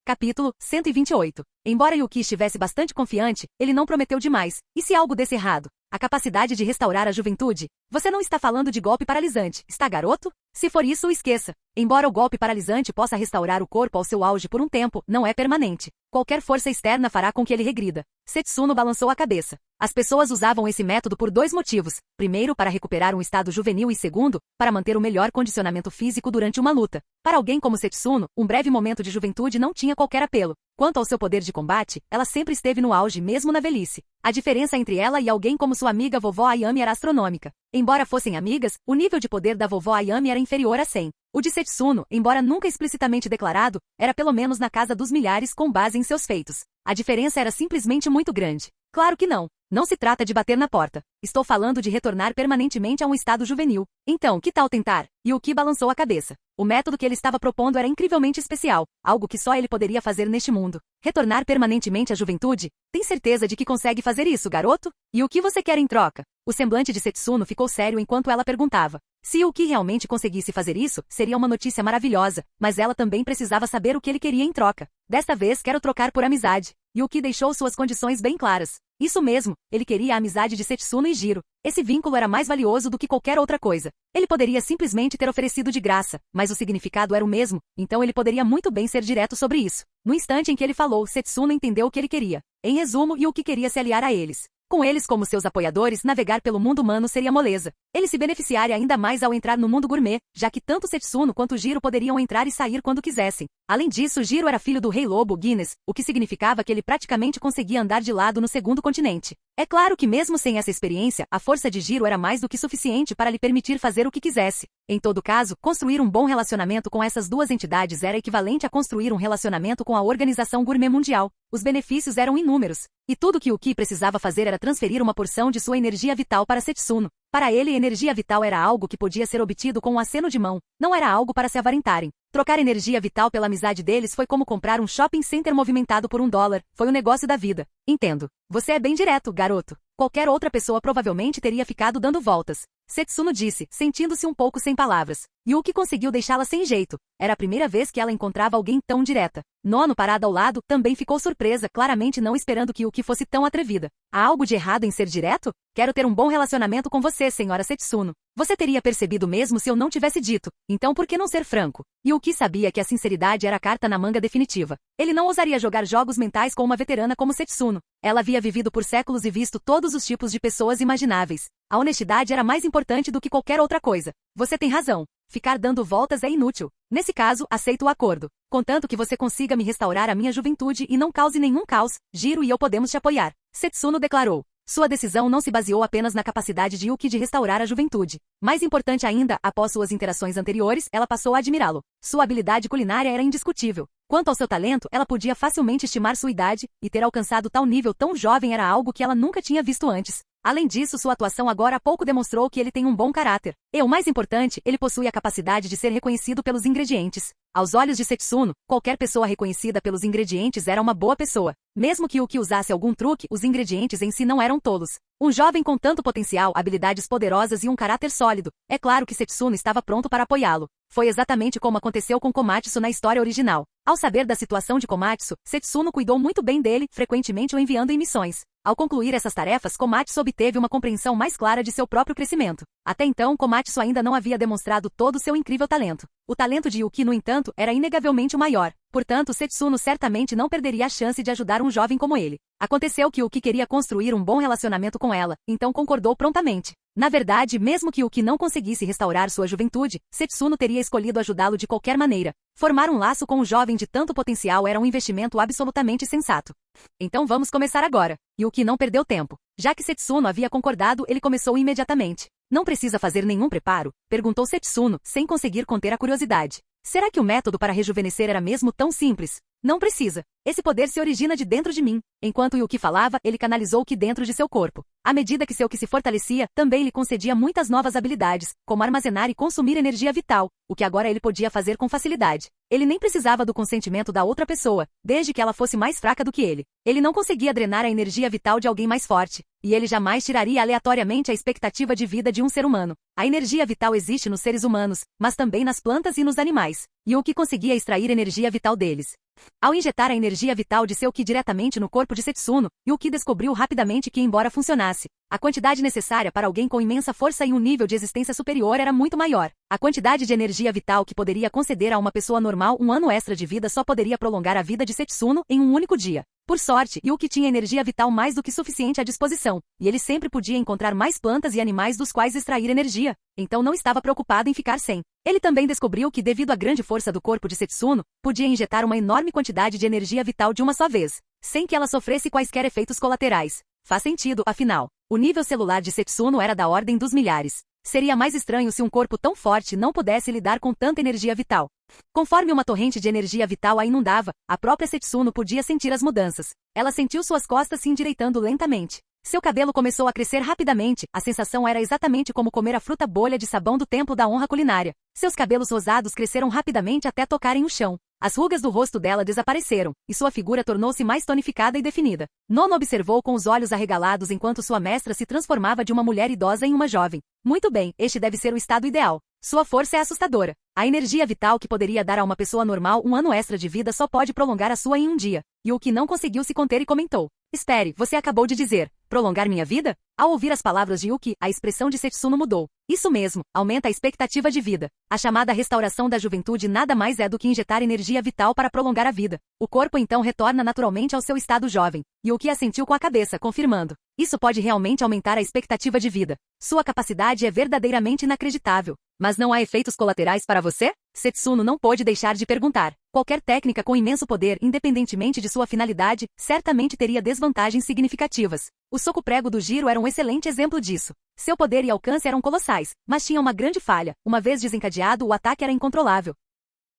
B: Capítulo 128. Embora Yuki estivesse bastante confiante, ele não prometeu demais. E se algo desse errado? A capacidade de restaurar a juventude? Você não está falando de golpe paralisante, está, garoto? Se for isso, esqueça. Embora o golpe paralisante possa restaurar o corpo ao seu auge por um tempo, não é permanente. Qualquer força externa fará com que ele regrida. Setsuno balançou a cabeça. As pessoas usavam esse método por dois motivos. Primeiro, para recuperar um estado juvenil e segundo, para manter o melhor condicionamento físico durante uma luta. Para alguém como Setsuno, um breve momento de juventude não tinha qualquer apelo. Quanto ao seu poder de combate, ela sempre esteve no auge mesmo na velhice. A diferença entre ela e alguém como sua amiga vovó Ayami era astronômica. Embora fossem amigas, o nível de poder da vovó Ayami era inferior a 100. O de Setsuno, embora nunca explicitamente declarado, era pelo menos na casa dos milhares com base em seus feitos. A diferença era simplesmente muito grande. Claro que não. Não se trata de bater na porta. Estou falando de retornar permanentemente a um estado juvenil. Então, que tal tentar? Yuki balançou a cabeça. O método que ele estava propondo era incrivelmente especial, algo que só ele poderia fazer neste mundo. Retornar permanentemente à juventude? Tem certeza de que consegue fazer isso, garoto? E o que você quer em troca? O semblante de Setsuno ficou sério enquanto ela perguntava. Se Yuki realmente conseguisse fazer isso, seria uma notícia maravilhosa, mas ela também precisava saber o que ele queria em troca. Desta vez quero trocar por amizade. Yuki deixou suas condições bem claras. Isso mesmo, ele queria a amizade de Setsuno e Jiro. Esse vínculo era mais valioso do que qualquer outra coisa. Ele poderia simplesmente ter oferecido de graça, mas o significado era o mesmo, então ele poderia muito bem ser direto sobre isso. No instante em que ele falou, Setsuno entendeu o que ele queria. Em resumo, Yuki queria se aliar a eles. Com eles como seus apoiadores, navegar pelo mundo humano seria moleza. Ele se beneficiaria ainda mais ao entrar no mundo gourmet, já que tanto Setsuno quanto Jiro poderiam entrar e sair quando quisessem. Além disso, Jiro era filho do rei lobo Guinness, o que significava que ele praticamente conseguia andar de lado no segundo continente. É claro que mesmo sem essa experiência, a força de Jiro era mais do que suficiente para lhe permitir fazer o que quisesse. Em todo caso, construir um bom relacionamento com essas duas entidades era equivalente a construir um relacionamento com a Organização Gourmet Mundial. Os benefícios eram inúmeros. E tudo que Yuki precisava fazer era transferir uma porção de sua energia vital para Setsuno. Para ele, energia vital era algo que podia ser obtido com um aceno de mão, não era algo para se avarentarem. Trocar energia vital pela amizade deles foi como comprar um shopping center movimentado por $1, foi o negócio da vida. Entendo. Você é bem direto, garoto. Qualquer outra pessoa provavelmente teria ficado dando voltas. Setsuno disse, sentindo-se um pouco sem palavras. Yuki conseguiu deixá-la sem jeito. Era a primeira vez que ela encontrava alguém tão direta. Nono, parada ao lado, também ficou surpresa, claramente não esperando que Yuki fosse tão atrevida. Há algo de errado em ser direto? Quero ter um bom relacionamento com você, senhora Setsuno. Você teria percebido mesmo se eu não tivesse dito. Então por que não ser franco? Yuki sabia que a sinceridade era a carta na manga definitiva. Ele não ousaria jogar jogos mentais com uma veterana como Setsuno. Ela havia vivido por séculos e visto todos os tipos de pessoas imagináveis. A honestidade era mais importante do que qualquer outra coisa. Você tem razão. Ficar dando voltas é inútil. Nesse caso, aceito o acordo. Contanto que você consiga me restaurar a minha juventude e não cause nenhum caos, Jiro e eu podemos te apoiar. Setsuno declarou. Sua decisão não se baseou apenas na capacidade de Yuki de restaurar a juventude. Mais importante ainda, após suas interações anteriores, ela passou a admirá-lo. Sua habilidade culinária era indiscutível. Quanto ao seu talento, ela podia facilmente estimar sua idade, e ter alcançado tal nível tão jovem era algo que ela nunca tinha visto antes. Além disso, sua atuação agora há pouco demonstrou que ele tem um bom caráter. E o mais importante, ele possui a capacidade de ser reconhecido pelos ingredientes. Aos olhos de Setsuno, qualquer pessoa reconhecida pelos ingredientes era uma boa pessoa. Mesmo que Yuki usasse algum truque, os ingredientes em si não eram tolos. Um jovem com tanto potencial, habilidades poderosas e um caráter sólido. É claro que Setsuno estava pronto para apoiá-lo. Foi exatamente como aconteceu com Komatsu na história original. Ao saber da situação de Komatsu, Setsuno cuidou muito bem dele, frequentemente o enviando em missões. Ao concluir essas tarefas, Komatsu obteve uma compreensão mais clara de seu próprio crescimento. Até então, Komatsu ainda não havia demonstrado todo o seu incrível talento. O talento de Yuki, no entanto, era inegavelmente o maior. Portanto, Setsuno certamente não perderia a chance de ajudar um jovem como ele. Aconteceu que Yuki queria construir um bom relacionamento com ela, então concordou prontamente. Na verdade, mesmo que Yuki não conseguisse restaurar sua juventude, Setsuno teria escolhido ajudá-lo de qualquer maneira. Formar um laço com um jovem de tanto potencial era um investimento absolutamente sensato. Então vamos começar agora. Yuki não perdeu tempo. Já que Setsuno havia concordado, ele começou imediatamente. Não precisa fazer nenhum preparo? Perguntou Setsuno, sem conseguir conter a curiosidade. Será que o método para rejuvenescer era mesmo tão simples? Não precisa. Esse poder se origina de dentro de mim. Enquanto Yuki falava, ele canalizou o Ki dentro de seu corpo. À medida que seu Ki se fortalecia, também lhe concedia muitas novas habilidades, como armazenar e consumir energia vital, o que agora ele podia fazer com facilidade. Ele nem precisava do consentimento da outra pessoa, desde que ela fosse mais fraca do que ele. Ele não conseguia drenar a energia vital de alguém mais forte, e ele jamais tiraria aleatoriamente a expectativa de vida de um ser humano. A energia vital existe nos seres humanos, mas também nas plantas e nos animais. Yuki conseguia extrair energia vital deles. Ao injetar a energia vital de seu Ki diretamente no corpo de Setsuno, Yuki descobriu rapidamente que, embora funcionasse, a quantidade necessária para alguém com imensa força e um nível de existência superior era muito maior. A quantidade de energia vital que poderia conceder a uma pessoa normal um ano extra de vida só poderia prolongar a vida de Setsuno em um único dia. Por sorte, Yuki tinha energia vital mais do que suficiente à disposição, e ele sempre podia encontrar mais plantas e animais dos quais extrair energia, então não estava preocupado em ficar sem. Ele também descobriu que, devido à grande força do corpo de Setsuno, podia injetar uma enorme quantidade de energia vital de uma só vez, sem que ela sofresse quaisquer efeitos colaterais. Faz sentido, afinal. O nível celular de Setsuno era da ordem dos milhares. Seria mais estranho se um corpo tão forte não pudesse lidar com tanta energia vital. Conforme uma torrente de energia vital a inundava, a própria Setsuno podia sentir as mudanças. Ela sentiu suas costas se endireitando lentamente. Seu cabelo começou a crescer rapidamente, a sensação era exatamente como comer a fruta bolha de sabão do templo da honra culinária. Seus cabelos rosados cresceram rapidamente até tocarem o chão. As rugas do rosto dela desapareceram, e sua figura tornou-se mais tonificada e definida. Nono observou com os olhos arregalados enquanto sua mestra se transformava de uma mulher idosa em uma jovem. Muito bem, este deve ser o estado ideal. Sua força é assustadora. A energia vital que poderia dar a uma pessoa normal um ano extra de vida só pode prolongar a sua em um dia. Yuki não conseguiu se conter e comentou. Espere, você acabou de dizer, prolongar minha vida? Ao ouvir as palavras de Yuki, a expressão de Setsuno mudou. Isso mesmo, aumenta a expectativa de vida. A chamada restauração da juventude nada mais é do que injetar energia vital para prolongar a vida. O corpo então retorna naturalmente ao seu estado jovem. Yuki assentiu com a cabeça, confirmando. Isso pode realmente aumentar a expectativa de vida. Sua capacidade é verdadeiramente inacreditável. Mas não há efeitos colaterais para você? Setsuno não pôde deixar de perguntar. Qualquer técnica com imenso poder, independentemente de sua finalidade, certamente teria desvantagens significativas. O soco prego do Jiro era um excelente exemplo disso. Seu poder e alcance eram colossais, mas tinha uma grande falha. Uma vez desencadeado, o ataque era incontrolável.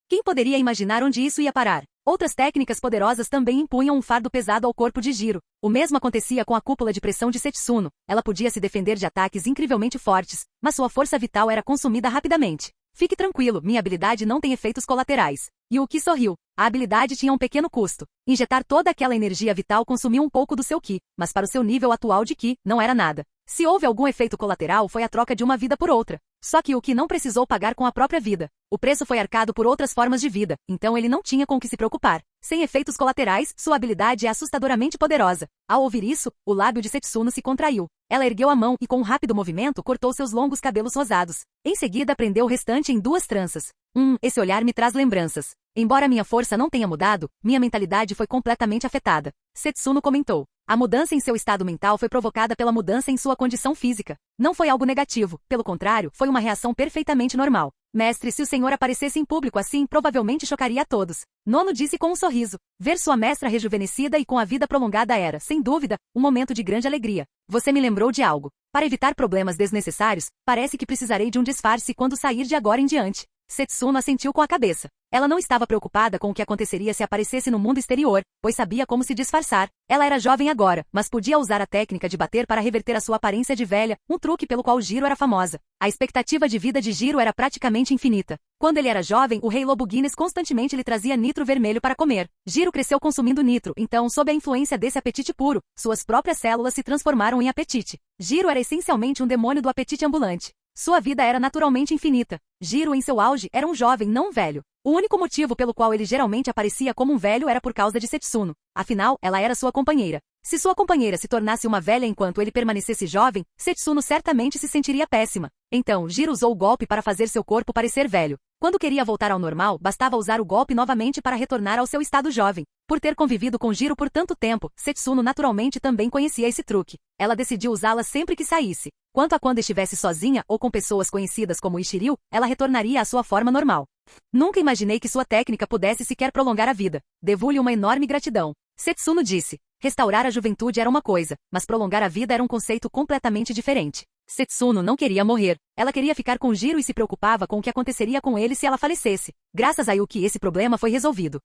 B: Quem poderia imaginar onde isso ia parar? Outras técnicas poderosas também impunham um fardo pesado ao corpo de Jiro. O mesmo acontecia com a cúpula de pressão de Setsuno. Ela podia se defender de ataques incrivelmente fortes, mas sua força vital era consumida rapidamente. Fique tranquilo, minha habilidade não tem efeitos colaterais. Yuki sorriu. A habilidade tinha um pequeno custo. Injetar toda aquela energia vital consumiu um pouco do seu Ki, mas para o seu nível atual de Ki, não era nada. Se houve algum efeito colateral, foi a troca de uma vida por outra. Só que Yuki não precisou pagar com a própria vida. O preço foi arcado por outras formas de vida, então ele não tinha com o que se preocupar. Sem efeitos colaterais, sua habilidade é assustadoramente poderosa. Ao ouvir isso, o lábio de Setsuno se contraiu. Ela ergueu a mão e com um rápido movimento cortou seus longos cabelos rosados. Em seguida prendeu o restante em duas tranças. Esse olhar me traz lembranças. Embora minha força não tenha mudado, minha mentalidade foi completamente afetada. Setsuno comentou. A mudança em seu estado mental foi provocada pela mudança em sua condição física. Não foi algo negativo, pelo contrário, foi uma reação perfeitamente normal. Mestre, se o senhor aparecesse em público assim, provavelmente chocaria a todos. Nono disse com um sorriso. Ver sua mestra rejuvenescida e com a vida prolongada era, sem dúvida, um momento de grande alegria. Você me lembrou de algo. Para evitar problemas desnecessários, parece que precisarei de um disfarce quando sair de agora em diante. Setsuno assentiu com a cabeça. Ela não estava preocupada com o que aconteceria se aparecesse no mundo exterior, pois sabia como se disfarçar. Ela era jovem agora, mas podia usar a técnica de bater para reverter a sua aparência de velha, um truque pelo qual Jiro era famosa. A expectativa de vida de Jiro era praticamente infinita. Quando ele era jovem, o rei Lobo Guinness constantemente lhe trazia nitro vermelho para comer. Jiro cresceu consumindo nitro, então, sob a influência desse apetite puro, suas próprias células se transformaram em apetite. Jiro era essencialmente um demônio do apetite ambulante. Sua vida era naturalmente infinita. Jiro, em seu auge, era um jovem, não um velho. O único motivo pelo qual ele geralmente aparecia como um velho era por causa de Setsuno. Afinal, ela era sua companheira. Se sua companheira se tornasse uma velha enquanto ele permanecesse jovem, Setsuno certamente se sentiria péssima. Então, Jiro usou o golpe para fazer seu corpo parecer velho. Quando queria voltar ao normal, bastava usar o golpe novamente para retornar ao seu estado jovem. Por ter convivido com Jiro por tanto tempo, Setsuno naturalmente também conhecia esse truque. Ela decidiu usá-la sempre que saísse. Quanto a quando estivesse sozinha ou com pessoas conhecidas como Ishiryu, ela retornaria à sua forma normal. Nunca imaginei que sua técnica pudesse sequer prolongar a vida. Devo-lhe uma enorme gratidão. Setsuno disse. Restaurar a juventude era uma coisa, mas prolongar a vida era um conceito completamente diferente. Setsuno não queria morrer. Ela queria ficar com Jiro e se preocupava com o que aconteceria com ele se ela falecesse. Graças a Yuki esse problema foi resolvido.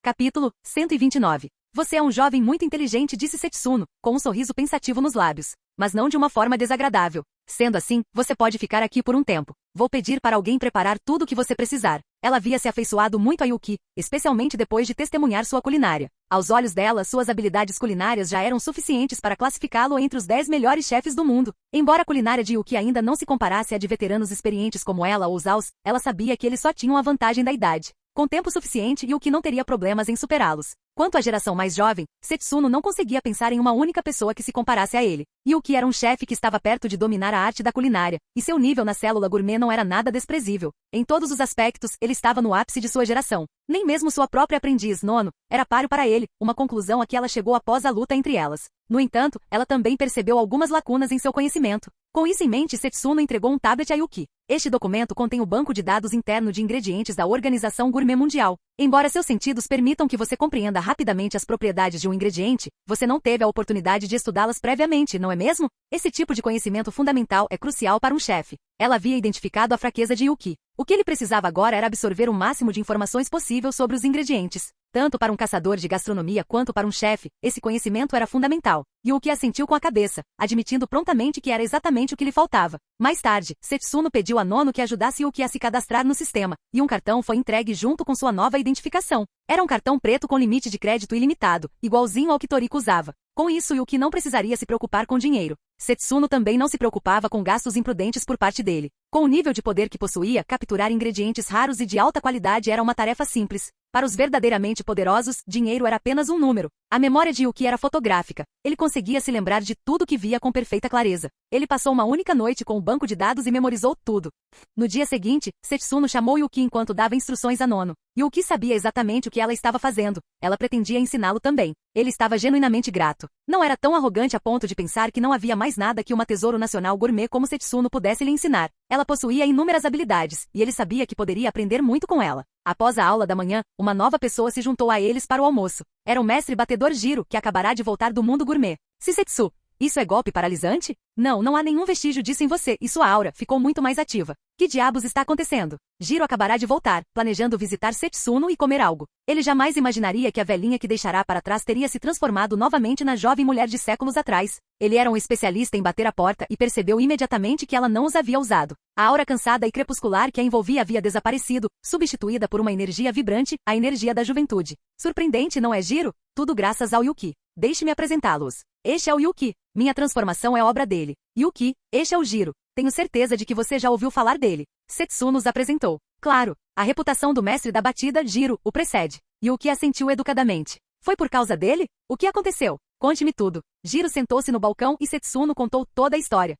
B: Capítulo 129. Você é um jovem muito inteligente, disse Setsuno, com um sorriso pensativo nos lábios, mas não de uma forma desagradável. Sendo assim, você pode ficar aqui por um tempo. Vou pedir para alguém preparar tudo o que você precisar. Ela havia se afeiçoado muito a Yuki, especialmente depois de testemunhar sua culinária. Aos olhos dela, suas habilidades culinárias já eram suficientes para classificá-lo entre os 10 melhores chefes do mundo. Embora a culinária de Yuki ainda não se comparasse à de veteranos experientes como ela ou Zaus, ela sabia que eles só tinham a vantagem da idade. Com tempo suficiente, Yuki não teria problemas em superá-los. Quanto à geração mais jovem, Setsuno não conseguia pensar em uma única pessoa que se comparasse a ele. Yuki era um chefe que estava perto de dominar a arte da culinária, e seu nível na célula gourmet não era nada desprezível. Em todos os aspectos, ele estava no ápice de sua geração. Nem mesmo sua própria aprendiz, Nono, era páreo para ele, uma conclusão a que ela chegou após a luta entre elas. No entanto, ela também percebeu algumas lacunas em seu conhecimento. Com isso em mente, Setsuno entregou um tablet a Yuki. Este documento contém o banco de dados interno de ingredientes da Organização Gourmet Mundial. Embora seus sentidos permitam que você compreenda rapidamente as propriedades de um ingrediente, você não teve a oportunidade de estudá-las previamente, não é mesmo? Esse tipo de conhecimento fundamental é crucial para um chefe. Ela havia identificado a fraqueza de Yuki. O que ele precisava agora era absorver o máximo de informações possível sobre os ingredientes. Tanto para um caçador de gastronomia quanto para um chefe, esse conhecimento era fundamental. Yuki assentiu com a cabeça, admitindo prontamente que era exatamente o que lhe faltava. Mais tarde, Setsuno pediu a Nono que ajudasse Yuki a se cadastrar no sistema, e um cartão foi entregue junto com sua nova identificação. Era um cartão preto com limite de crédito ilimitado, igualzinho ao que Toriko usava. Com isso, Yuki não precisaria se preocupar com dinheiro. Setsuno também não se preocupava com gastos imprudentes por parte dele. Com o nível de poder que possuía, capturar ingredientes raros e de alta qualidade era uma tarefa simples. Para os verdadeiramente poderosos, dinheiro era apenas um número. A memória de Yuki era fotográfica. Ele conseguia se lembrar de tudo que via com perfeita clareza. Ele passou uma única noite com o banco de dados e memorizou tudo. No dia seguinte, Setsuno chamou Yuki enquanto dava instruções a Nono. Yuki sabia exatamente o que ela estava fazendo. Ela pretendia ensiná-lo também. Ele estava genuinamente grato. Não era tão arrogante a ponto de pensar que não havia mais nada que uma tesouro nacional gourmet como Setsuno pudesse lhe ensinar. Ela possuía inúmeras habilidades, e ele sabia que poderia aprender muito com ela. Após a aula da manhã, uma nova pessoa se juntou a eles para o almoço. Era o mestre batedor Jiro, que acabará de voltar do mundo gourmet. Sisetsu, isso é golpe paralisante? Não há nenhum vestígio disso em você, e sua aura ficou muito mais ativa. Que diabos está acontecendo? Jiro acabará de voltar, planejando visitar Setsuno e comer algo. Ele jamais imaginaria que a velhinha que deixará para trás teria se transformado novamente na jovem mulher de séculos atrás. Ele era um especialista em bater a porta e percebeu imediatamente que ela não os havia usado. A aura cansada e crepuscular que a envolvia havia desaparecido, substituída por uma energia vibrante, a energia da juventude. Surpreendente, não é, Jiro? Tudo graças ao Yuki. Deixe-me apresentá-los. Este é o Yuki. Minha transformação é obra dele. Yuki, este é o Jiro. Tenho certeza de que você já ouviu falar dele. Setsuno nos apresentou. Claro, a reputação do mestre da batida, Jiro, o precede. Yuki assentiu educadamente. Foi por causa dele? O que aconteceu? Conte-me tudo. Jiro sentou-se no balcão e Setsuno contou toda a história.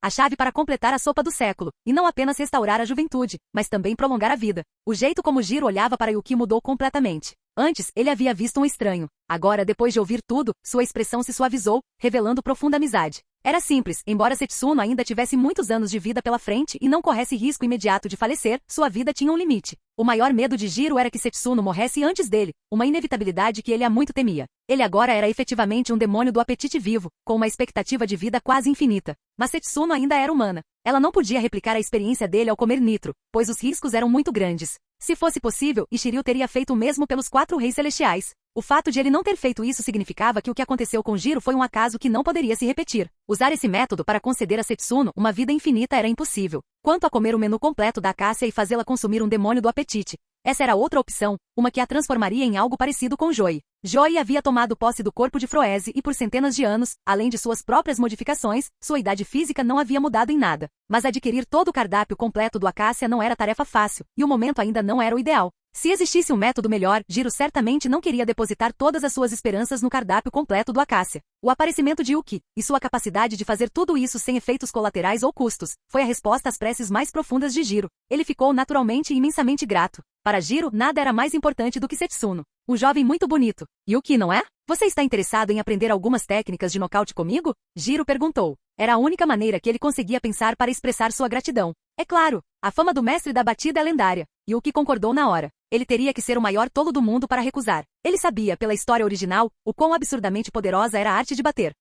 B: A chave para completar a sopa do século, e não apenas restaurar a juventude, mas também prolongar a vida. O jeito como Jiro olhava para Yuki mudou completamente. Antes, ele havia visto um estranho. Agora, depois de ouvir tudo, sua expressão se suavizou, revelando profunda amizade. Era simples, embora Setsuno ainda tivesse muitos anos de vida pela frente e não corresse risco imediato de falecer, sua vida tinha um limite. O maior medo de Jiro era que Setsuno morresse antes dele, uma inevitabilidade que ele há muito temia. Ele agora era efetivamente um demônio do apetite vivo, com uma expectativa de vida quase infinita. Mas Setsuno ainda era humana. Ela não podia replicar a experiência dele ao comer nitro, pois os riscos eram muito grandes. Se fosse possível, Ishiryu teria feito o mesmo pelos 4 reis celestiais. O fato de ele não ter feito isso significava que o que aconteceu com Jiro foi um acaso que não poderia se repetir. Usar esse método para conceder a Setsuno uma vida infinita era impossível. Quanto a comer o menu completo da Acácia e fazê-la consumir um demônio do apetite, essa era outra opção, uma que a transformaria em algo parecido com Joy. Joy havia tomado posse do corpo de Froese e por centenas de anos, além de suas próprias modificações, sua idade física não havia mudado em nada. Mas adquirir todo o cardápio completo do Acácia não era tarefa fácil, e o momento ainda não era o ideal. Se existisse um método melhor, Jiro certamente não queria depositar todas as suas esperanças no cardápio completo do Acácia. O aparecimento de Yuki, e sua capacidade de fazer tudo isso sem efeitos colaterais ou custos, foi a resposta às preces mais profundas de Jiro. Ele ficou naturalmente e imensamente grato. Para Jiro, nada era mais importante do que Setsuno. Um jovem muito bonito. Yuki, não é? Você está interessado em aprender algumas técnicas de nocaute comigo? Jiro perguntou. Era a única maneira que ele conseguia pensar para expressar sua gratidão. É claro, a fama do mestre da batida é lendária. Yuki concordou na hora. Ele teria que ser o maior tolo do mundo para recusar. Ele sabia, pela história original, o quão absurdamente poderosa era a arte de bater.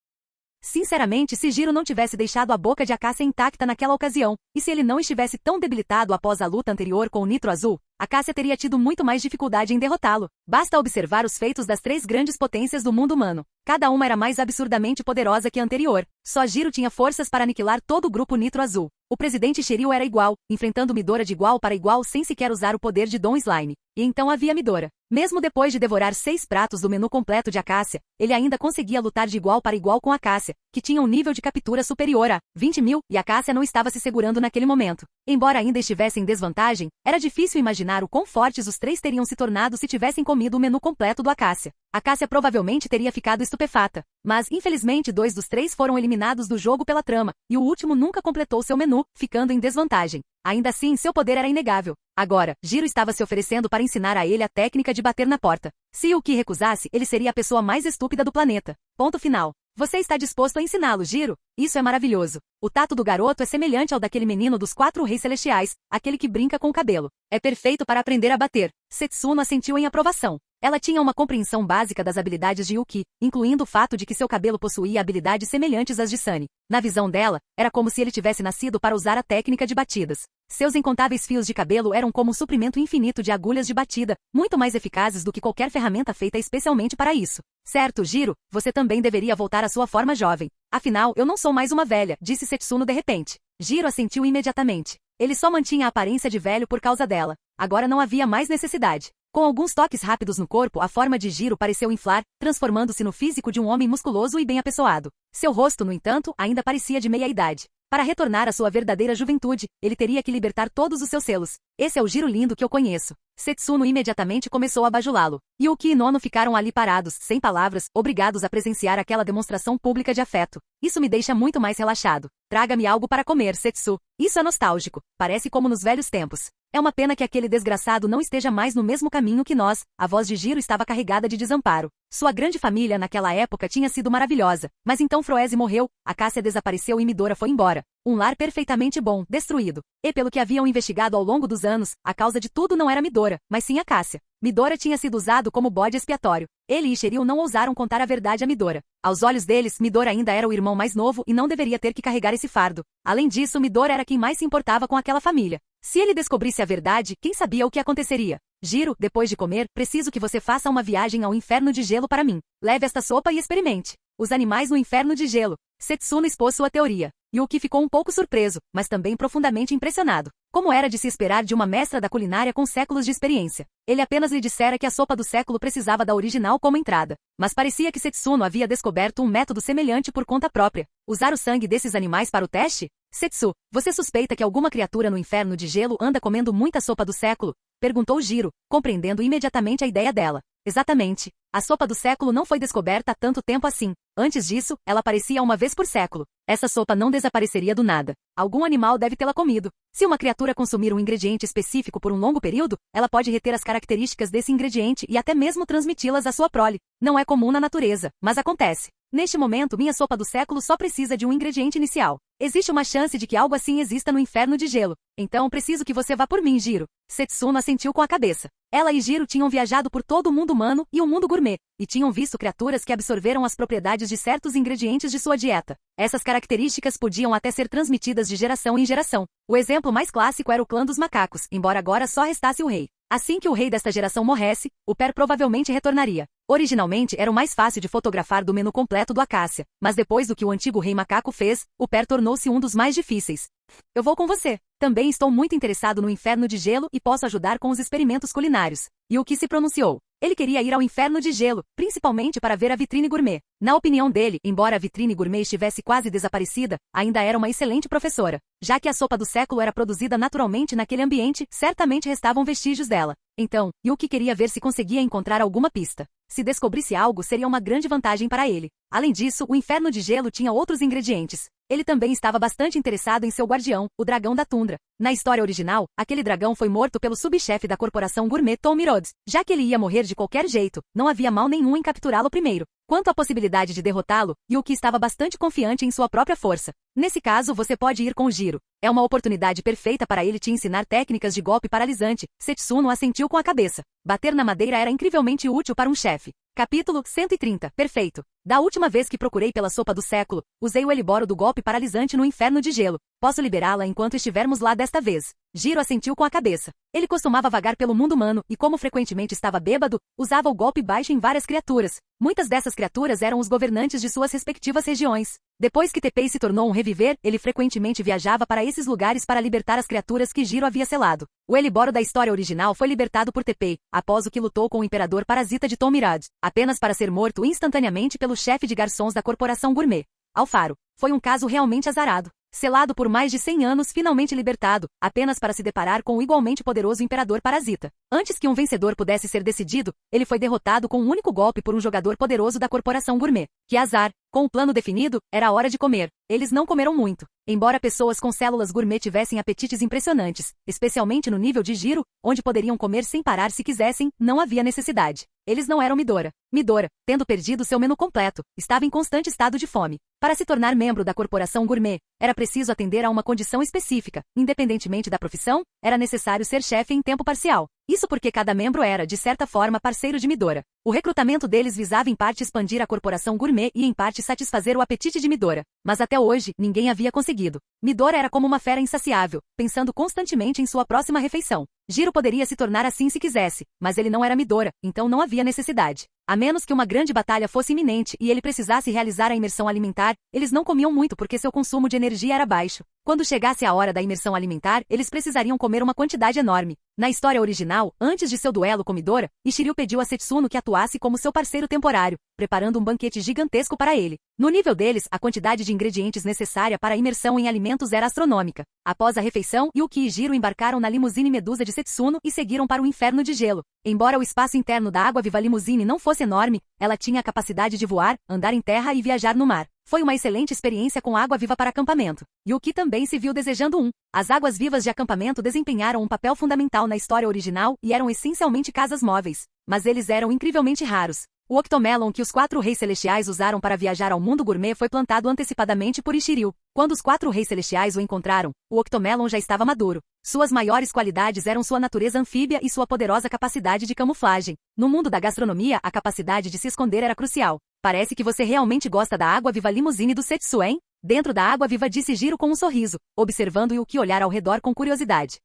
B: Sinceramente, se Jiro não tivesse deixado a boca de Acácia intacta naquela ocasião, e se ele não estivesse tão debilitado após a luta anterior com o Nitro Azul, Acácia teria tido muito mais dificuldade em derrotá-lo. Basta observar os feitos das 3 grandes potências do mundo humano. Cada uma era mais absurdamente poderosa que a anterior. Só Jiro tinha forças para aniquilar todo o grupo Nitro Azul. O presidente Shiryu era igual, enfrentando Midora de igual para igual sem sequer usar o poder de Dom Slime. E então havia Midora. Mesmo depois de devorar 6 pratos do menu completo de Acácia, ele ainda conseguia lutar de igual para igual com Acácia, que tinha um nível de captura superior a 20.000, e Acácia não estava se segurando naquele momento. Embora ainda estivesse em desvantagem, era difícil imaginar o quão fortes os 3 teriam se tornado se tivessem comido o menu completo do Acácia. Acácia provavelmente teria ficado estupefata. Mas, infelizmente, 2 dos 3 foram eliminados do jogo pela trama, e o último nunca completou seu menu, ficando em desvantagem. Ainda assim, seu poder era inegável. Agora, Jiro estava se oferecendo para ensinar a ele a técnica de bater na porta. Se Yuki recusasse, ele seria a pessoa mais estúpida do planeta. Ponto final. Você está disposto a ensiná-lo, Jiro? Isso é maravilhoso. O tato do garoto é semelhante ao daquele menino dos 4 reis celestiais, aquele que brinca com o cabelo. É perfeito para aprender a bater. Setsuno assentiu em aprovação. Ela tinha uma compreensão básica das habilidades de Yuki, incluindo o fato de que seu cabelo possuía habilidades semelhantes às de Sunny. Na visão dela, era como se ele tivesse nascido para usar a técnica de batidas. Seus incontáveis fios de cabelo eram como um suprimento infinito de agulhas de batida, muito mais eficazes do que qualquer ferramenta feita especialmente para isso. Certo, Jiro, você também deveria voltar à sua forma jovem. Afinal, eu não sou mais uma velha, disse Setsuno de repente. Jiro assentiu imediatamente. Ele só mantinha a aparência de velho por causa dela. Agora não havia mais necessidade. Com alguns toques rápidos no corpo, a forma de Jiro pareceu inflar, transformando-se no físico de um homem musculoso e bem apessoado. Seu rosto, no entanto, ainda parecia de meia-idade. Para retornar à sua verdadeira juventude, ele teria que libertar todos os seus selos. Esse é o Jiro lindo que eu conheço. Setsuno imediatamente começou a bajulá-lo. Yuki e Nono ficaram ali parados, sem palavras, obrigados a presenciar aquela demonstração pública de afeto. Isso me deixa muito mais relaxado. Traga-me algo para comer, Setsu. Isso é nostálgico. Parece como nos velhos tempos. É uma pena que aquele desgraçado não esteja mais no mesmo caminho que nós. A voz de Jiro estava carregada de desamparo. Sua grande família naquela época tinha sido maravilhosa. Mas então Froese morreu, Acácia desapareceu e Midora foi embora. Um lar perfeitamente bom, destruído. E pelo que haviam investigado ao longo dos anos, a causa de tudo não era Midora, mas sim Acácia. Midora tinha sido usado como bode expiatório. Ele e Shiryu não ousaram contar a verdade a Midora. Aos olhos deles, Midora ainda era o irmão mais novo e não deveria ter que carregar esse fardo. Além disso, Midora era quem mais se importava com aquela família. Se ele descobrisse a verdade, quem sabia o que aconteceria? Jiro, depois de comer, preciso que você faça uma viagem ao inferno de gelo para mim. Leve esta sopa e experimente. Os animais no inferno de gelo. Setsuno expôs sua teoria. Yuki ficou um pouco surpreso, mas também profundamente impressionado. Como era de se esperar de uma mestra da culinária com séculos de experiência. Ele apenas lhe dissera que a sopa do século precisava da original como entrada. Mas parecia que Setsuno havia descoberto um método semelhante por conta própria. Usar o sangue desses animais para o teste? Setsu, você suspeita que alguma criatura no inferno de gelo anda comendo muita sopa do século? Perguntou Jiro, compreendendo imediatamente a ideia dela. Exatamente. A sopa do século não foi descoberta há tanto tempo assim. Antes disso, ela aparecia uma vez por século. Essa sopa não desapareceria do nada. Algum animal deve tê-la comido. Se uma criatura consumir um ingrediente específico por um longo período, ela pode reter as características desse ingrediente e até mesmo transmiti-las à sua prole. Não é comum na natureza, mas acontece. Neste momento, minha sopa do século só precisa de um ingrediente inicial. Existe uma chance de que algo assim exista no inferno de gelo. Então preciso que você vá por mim, Jiro. Setsuno assentiu com a cabeça. Ela e Jiro tinham viajado por todo o mundo humano e o mundo gourmet, e tinham visto criaturas que absorveram as propriedades de certos ingredientes de sua dieta. Essas características podiam até ser transmitidas de geração em geração. O exemplo mais clássico era o clã dos macacos, embora agora só restasse o rei. Assim que o rei desta geração morresse, o Per provavelmente retornaria. Originalmente era o mais fácil de fotografar do menu completo do Acácia, mas depois do que o antigo rei macaco fez, o Per tornou-se um dos mais difíceis. Eu vou com você. Também estou muito interessado no inferno de gelo e posso ajudar com os experimentos culinários. E o que se pronunciou? Ele queria ir ao inferno de gelo, principalmente para ver a vitrine gourmet. Na opinião dele, embora a vitrine gourmet estivesse quase desaparecida, ainda era uma excelente professora. Já que a sopa do século era produzida naturalmente naquele ambiente, certamente restavam vestígios dela. Então, Yuki queria ver se conseguia encontrar alguma pista. Se descobrisse algo, seria uma grande vantagem para ele. Além disso, o inferno de gelo tinha outros ingredientes. Ele também estava bastante interessado em seu guardião, o dragão da tundra. Na história original, aquele dragão foi morto pelo subchefe da corporação gourmet Tommy Rhodes. Já que ele ia morrer de qualquer jeito, não havia mal nenhum em capturá-lo primeiro. Quanto à possibilidade de derrotá-lo, Yuki estava bastante confiante em sua própria força. Nesse caso, você pode ir com o Jiro. É uma oportunidade perfeita para ele te ensinar técnicas de golpe paralisante. Setsuno assentiu com a cabeça. Bater na madeira era incrivelmente útil para um chefe. Capítulo 130. Perfeito. Da última vez que procurei pela sopa do século, usei o eliboro do golpe paralisante no inferno de gelo. Posso liberá-la enquanto estivermos lá desta vez. Jiro assentiu com a cabeça. Ele costumava vagar pelo mundo humano e, como frequentemente estava bêbado, usava o golpe baixo em várias criaturas. Muitas dessas criaturas eram os governantes de suas respectivas regiões. Depois que Teppei se tornou um reviver, ele frequentemente viajava para esses lugares para libertar as criaturas que Jiro havia selado. O eliboro da história original foi libertado por Teppei, após o que lutou com o imperador parasita de Tomirad, apenas para ser morto instantaneamente pelo chefe de garçons da corporação gourmet. Alfaro. Foi um caso realmente azarado. Selado por mais de 100 anos, finalmente libertado, apenas para se deparar com o igualmente poderoso imperador parasita. Antes que um vencedor pudesse ser decidido, ele foi derrotado com um único golpe por um jogador poderoso da corporação gourmet. Que azar! Com o plano definido, era a hora de comer. Eles não comeram muito. Embora pessoas com células gourmet tivessem apetites impressionantes, especialmente no nível de Jiro, onde poderiam comer sem parar se quisessem, não havia necessidade. Eles não eram Midora. Midora, tendo perdido seu menu completo, estava em constante estado de fome. Para se tornar membro da corporação gourmet, era preciso atender a uma condição específica. Independentemente da profissão, era necessário ser chefe em tempo parcial. Isso porque cada membro era, de certa forma, parceiro de Midora. O recrutamento deles visava em parte expandir a corporação gourmet e em parte satisfazer o apetite de Midora. Mas até hoje, ninguém havia conseguido. Midora era como uma fera insaciável, pensando constantemente em sua próxima refeição. Jiro poderia se tornar assim se quisesse, mas ele não era Midora, então não havia necessidade. A menos que uma grande batalha fosse iminente e ele precisasse realizar a imersão alimentar, eles não comiam muito porque seu consumo de energia era baixo. Quando chegasse a hora da imersão alimentar, eles precisariam comer uma quantidade enorme. Na história original, antes de seu duelo com Midora, Ishiryu pediu a Setsuno que atuasse como seu parceiro temporário, preparando um banquete gigantesco para ele. No nível deles, a quantidade de ingredientes necessária para a imersão em alimentos era astronômica. Após a refeição, Yuki e Jiro embarcaram na limusine Medusa de Setsuno e seguiram para o inferno de gelo. Embora o espaço interno da água-viva limusine não fosse enorme, ela tinha a capacidade de voar, andar em terra e viajar no mar. Foi uma excelente experiência com água-viva para acampamento. Yuki também se viu desejando um. As águas-vivas de acampamento desempenharam um papel fundamental na história original e eram essencialmente casas móveis. Mas eles eram incrivelmente raros. O Octomelon que os 4 reis celestiais usaram para viajar ao mundo gourmet foi plantado antecipadamente por Ishiryu. Quando os 4 reis celestiais o encontraram, o Octomelon já estava maduro. Suas maiores qualidades eram sua natureza anfíbia e sua poderosa capacidade de camuflagem. No mundo da gastronomia, a capacidade de se esconder era crucial. Parece que você realmente gosta da água-viva limusine do Setsu, hein? Dentro da água-viva disse Jiro com um sorriso, observando Yuki olhar ao redor com curiosidade.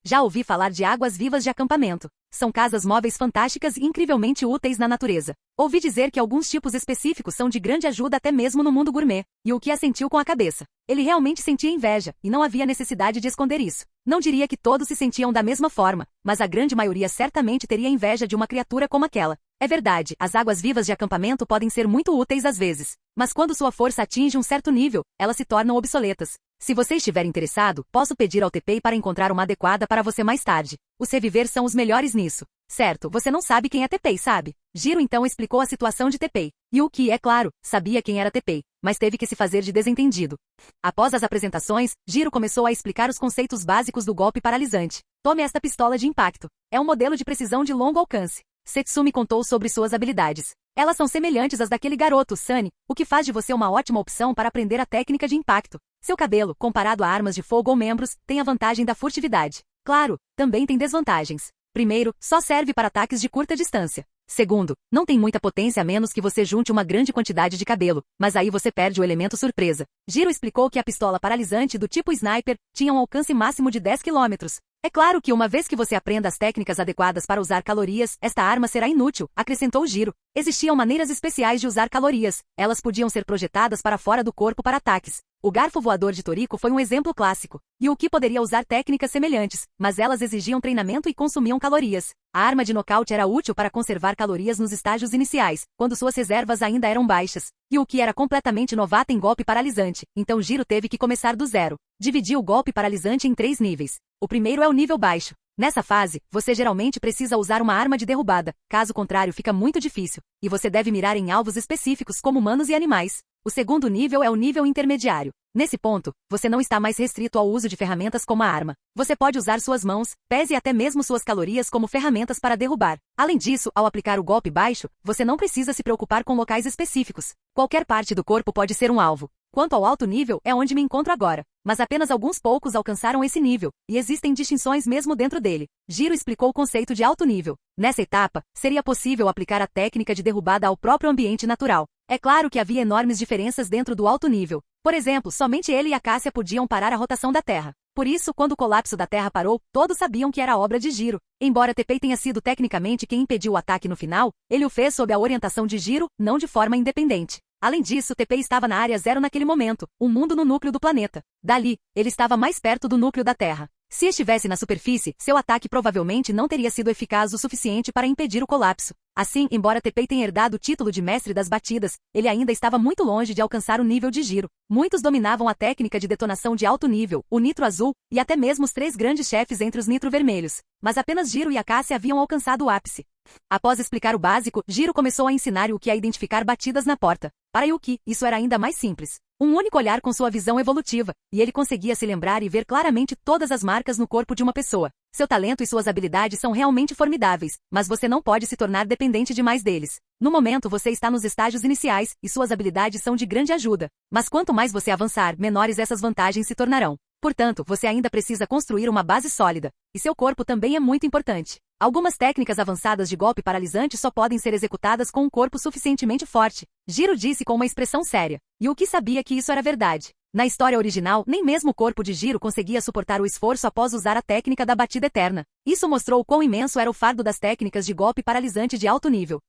B: Já ouvi falar de águas-vivas de acampamento. São casas móveis fantásticas e incrivelmente úteis na natureza. Ouvi dizer que alguns tipos específicos são de grande ajuda até mesmo no mundo gourmet. Yuki assentiu com a cabeça. Ele realmente sentia inveja, e não havia necessidade de esconder isso. Não diria que todos se sentiam da mesma forma, mas a grande maioria certamente teria inveja de uma criatura como aquela. É verdade, as águas-vivas de acampamento podem ser muito úteis às vezes. Mas quando sua força atinge um certo nível, elas se tornam obsoletas. Se você estiver interessado, posso pedir ao Teppei para encontrar uma adequada para você mais tarde. Os reviver são os melhores nisso. Certo, você não sabe quem é Teppei, sabe? Jiro então explicou a situação de Teppei. Yuki, é claro, sabia quem era Teppei, mas teve que se fazer de desentendido. Após as apresentações, Jiro começou a explicar os conceitos básicos do golpe paralisante. Tome esta pistola de impacto. É um modelo de precisão de longo alcance. Setsumi contou sobre suas habilidades. Elas são semelhantes às daquele garoto, Sunny, o que faz de você uma ótima opção para aprender a técnica de impacto. Seu cabelo, comparado a armas de fogo ou membros, tem a vantagem da furtividade. Claro, também tem desvantagens. Primeiro, só serve para ataques de curta distância. Segundo, não tem muita potência a menos que você junte uma grande quantidade de cabelo, mas aí você perde o elemento surpresa. Jiro explicou que a pistola paralisante do tipo sniper tinha um alcance máximo de 10 km. É claro que uma vez que você aprenda as técnicas adequadas para usar calorias, esta arma será inútil, acrescentou Jiro. Existiam maneiras especiais de usar calorias. Elas podiam ser projetadas para fora do corpo para ataques. O garfo voador de Toriko foi um exemplo clássico. Yuki poderia usar técnicas semelhantes, mas elas exigiam treinamento e consumiam calorias. A arma de nocaute era útil para conservar calorias nos estágios iniciais, quando suas reservas ainda eram baixas. Yuki era completamente novata em golpe paralisante, então Jiro teve que começar do zero. Dividiu o golpe paralisante em 3 níveis. O primeiro é o nível baixo. Nessa fase, você geralmente precisa usar uma arma de derrubada, caso contrário fica muito difícil, e você deve mirar em alvos específicos como humanos e animais. O segundo nível é o nível intermediário. Nesse ponto, você não está mais restrito ao uso de ferramentas como a arma. Você pode usar suas mãos, pés e até mesmo suas calorias como ferramentas para derrubar. Além disso, ao aplicar o golpe baixo, você não precisa se preocupar com locais específicos. Qualquer parte do corpo pode ser um alvo. Quanto ao alto nível, é onde me encontro agora. Mas apenas alguns poucos alcançaram esse nível, e existem distinções mesmo dentro dele. Jiro explicou o conceito de alto nível. Nessa etapa, seria possível aplicar a técnica de derrubada ao próprio ambiente natural. É claro que havia enormes diferenças dentro do alto nível. Por exemplo, somente ele e a Cássia podiam parar a rotação da Terra. Por isso, quando o colapso da Terra parou, todos sabiam que era obra de Jiro. Embora Teppei tenha sido tecnicamente quem impediu o ataque no final, ele o fez sob a orientação de Jiro, não de forma independente. Além disso, Teppei estava na área 0 naquele momento, um mundo no núcleo do planeta. Dali, ele estava mais perto do núcleo da Terra. Se estivesse na superfície, seu ataque provavelmente não teria sido eficaz o suficiente para impedir o colapso. Assim, embora Teppei tenha herdado o título de mestre das batidas, ele ainda estava muito longe de alcançar o nível de Jiro. Muitos dominavam a técnica de detonação de alto nível, o nitro azul, e até mesmo os 3 grandes chefes entre os nitro vermelhos. Mas apenas Jiro e a Cássia haviam alcançado o ápice. Após explicar o básico, Jiro começou a ensinar Yuki a identificar batidas na porta. Para Yuki, isso era ainda mais simples. Um único olhar com sua visão evolutiva, e ele conseguia se lembrar e ver claramente todas as marcas no corpo de uma pessoa. Seu talento e suas habilidades são realmente formidáveis, mas você não pode se tornar dependente demais deles. No momento você está nos estágios iniciais, e suas habilidades são de grande ajuda. Mas quanto mais você avançar, menores essas vantagens se tornarão. Portanto, você ainda precisa construir uma base sólida. E seu corpo também é muito importante. Algumas técnicas avançadas de golpe paralisante só podem ser executadas com um corpo suficientemente forte. Jiro disse com uma expressão séria. Yuki sabia que isso era verdade. Na história original, nem mesmo o corpo de Jiro conseguia suportar o esforço após usar a técnica da batida eterna. Isso mostrou quão imenso era o fardo das técnicas de golpe paralisante de alto nível.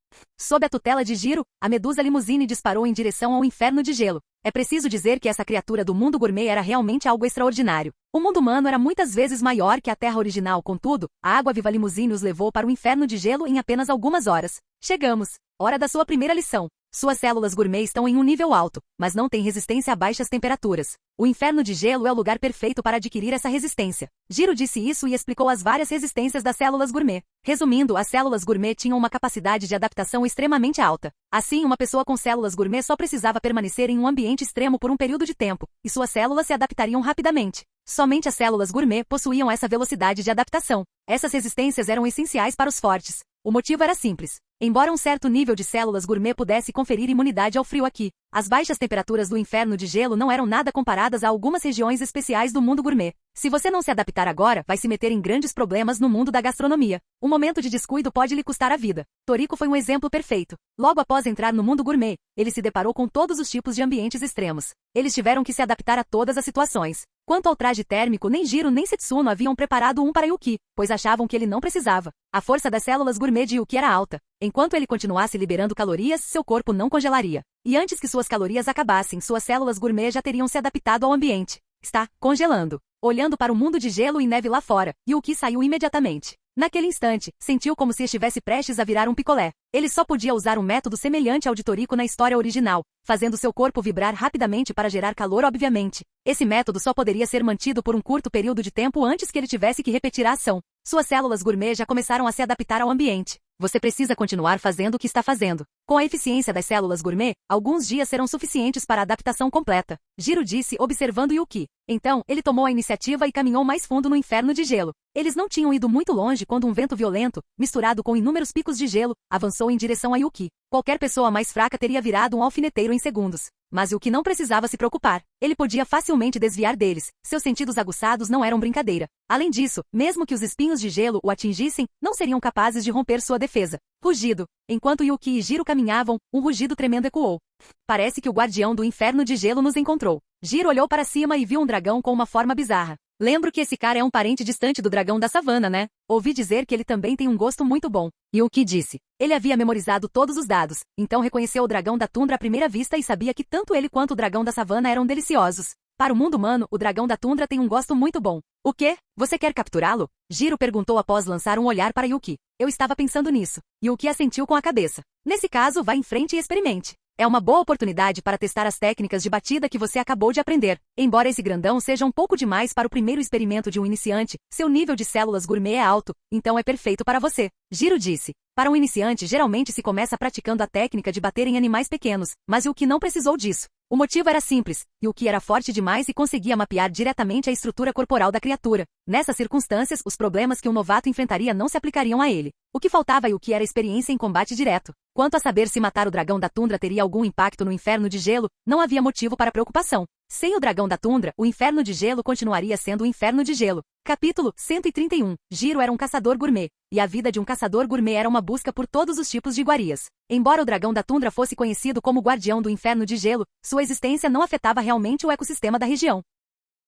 B: Sob a tutela de Jiro, a Medusa Limousine disparou em direção ao inferno de gelo. É preciso dizer que essa criatura do mundo gourmet era realmente algo extraordinário. O mundo humano era muitas vezes maior que a Terra original, contudo, a água-viva Limousine os levou para o inferno de gelo em apenas algumas horas. Chegamos. Hora da sua primeira lição. Suas células gourmet estão em um nível alto, mas não têm resistência a baixas temperaturas. O inferno de gelo é o lugar perfeito para adquirir essa resistência. Jiro disse isso e explicou as várias resistências das células gourmet. Resumindo, as células gourmet tinham uma capacidade de adaptação extremamente alta. Assim, uma pessoa com células gourmet só precisava permanecer em um ambiente extremo por um período de tempo, e suas células se adaptariam rapidamente. Somente as células gourmet possuíam essa velocidade de adaptação. Essas resistências eram essenciais para os fortes. O motivo era simples. Embora um certo nível de células gourmet pudesse conferir imunidade ao frio aqui, as baixas temperaturas do inferno de gelo não eram nada comparadas a algumas regiões especiais do mundo gourmet. Se você não se adaptar agora, vai se meter em grandes problemas no mundo da gastronomia. Um momento de descuido pode lhe custar a vida. Toriko foi um exemplo perfeito. Logo após entrar no mundo gourmet, ele se deparou com todos os tipos de ambientes extremos. Eles tiveram que se adaptar a todas as situações. Quanto ao traje térmico, nem Jiro nem Setsuno haviam preparado um para Yuki, pois achavam que ele não precisava. A força das células gourmet de Yuki era alta. Enquanto ele continuasse liberando calorias, seu corpo não congelaria. E antes que suas calorias acabassem, suas células gourmet já teriam se adaptado ao ambiente. Está congelando. Olhando para o mundo de gelo e neve lá fora, Yuki saiu imediatamente. Naquele instante, sentiu como se estivesse prestes a virar um picolé. Ele só podia usar um método semelhante ao de Toriko na história original, fazendo seu corpo vibrar rapidamente para gerar calor obviamente. Esse método só poderia ser mantido por um curto período de tempo antes que ele tivesse que repetir a ação. Suas células gourmet já começaram a se adaptar ao ambiente. Você precisa continuar fazendo o que está fazendo. Com a eficiência das células gourmet, alguns dias serão suficientes para a adaptação completa. Jiro disse, observando Yuki. Então, ele tomou a iniciativa e caminhou mais fundo no inferno de gelo. Eles não tinham ido muito longe quando um vento violento, misturado com inúmeros picos de gelo, avançou em direção a Yuki. Qualquer pessoa mais fraca teria virado um alfineteiro em segundos. Mas Yuki não precisava se preocupar. Ele podia facilmente desviar deles. Seus sentidos aguçados não eram brincadeira. Além disso, mesmo que os espinhos de gelo o atingissem, não seriam capazes de romper sua defesa. Rugido. Enquanto Yuki e Jiro caminhavam, um rugido tremendo ecoou. Parece que o guardião do inferno de gelo nos encontrou. Jiro olhou para cima e viu um dragão com uma forma bizarra. Lembro que esse cara é um parente distante do dragão da savana, né? Ouvi dizer que ele também tem um gosto muito bom. Yuki disse. Ele havia memorizado todos os dados, então reconheceu o dragão da tundra à primeira vista e sabia que tanto ele quanto o dragão da savana eram deliciosos. Para o mundo humano, o dragão da tundra tem um gosto muito bom. O quê? Você quer capturá-lo? Jiro perguntou após lançar um olhar para Yuki. Eu estava pensando nisso. Yuki assentiu com a cabeça. Nesse caso, vá em frente e experimente. É uma boa oportunidade para testar as técnicas de batida que você acabou de aprender. Embora esse grandão seja um pouco demais para o primeiro experimento de um iniciante, seu nível de células gourmet é alto, então é perfeito para você. Jiro disse. Para um iniciante, geralmente se começa praticando a técnica de bater em animais pequenos, mas Yuki não precisou disso. O motivo era simples, Yuki era forte demais e conseguia mapear diretamente a estrutura corporal da criatura. Nessas circunstâncias, os problemas que um novato enfrentaria não se aplicariam a ele. O que faltava a Yuki era experiência em combate direto. Quanto a saber se matar o dragão da tundra teria algum impacto no inferno de gelo, não havia motivo para preocupação. Sem o dragão da tundra, o inferno de gelo continuaria sendo o inferno de gelo. Capítulo 131. Jiro era um caçador gourmet, e a vida de um caçador gourmet era uma busca por todos os tipos de iguarias. Embora o dragão da tundra fosse conhecido como guardião do inferno de gelo, sua existência não afetava realmente o ecossistema da região.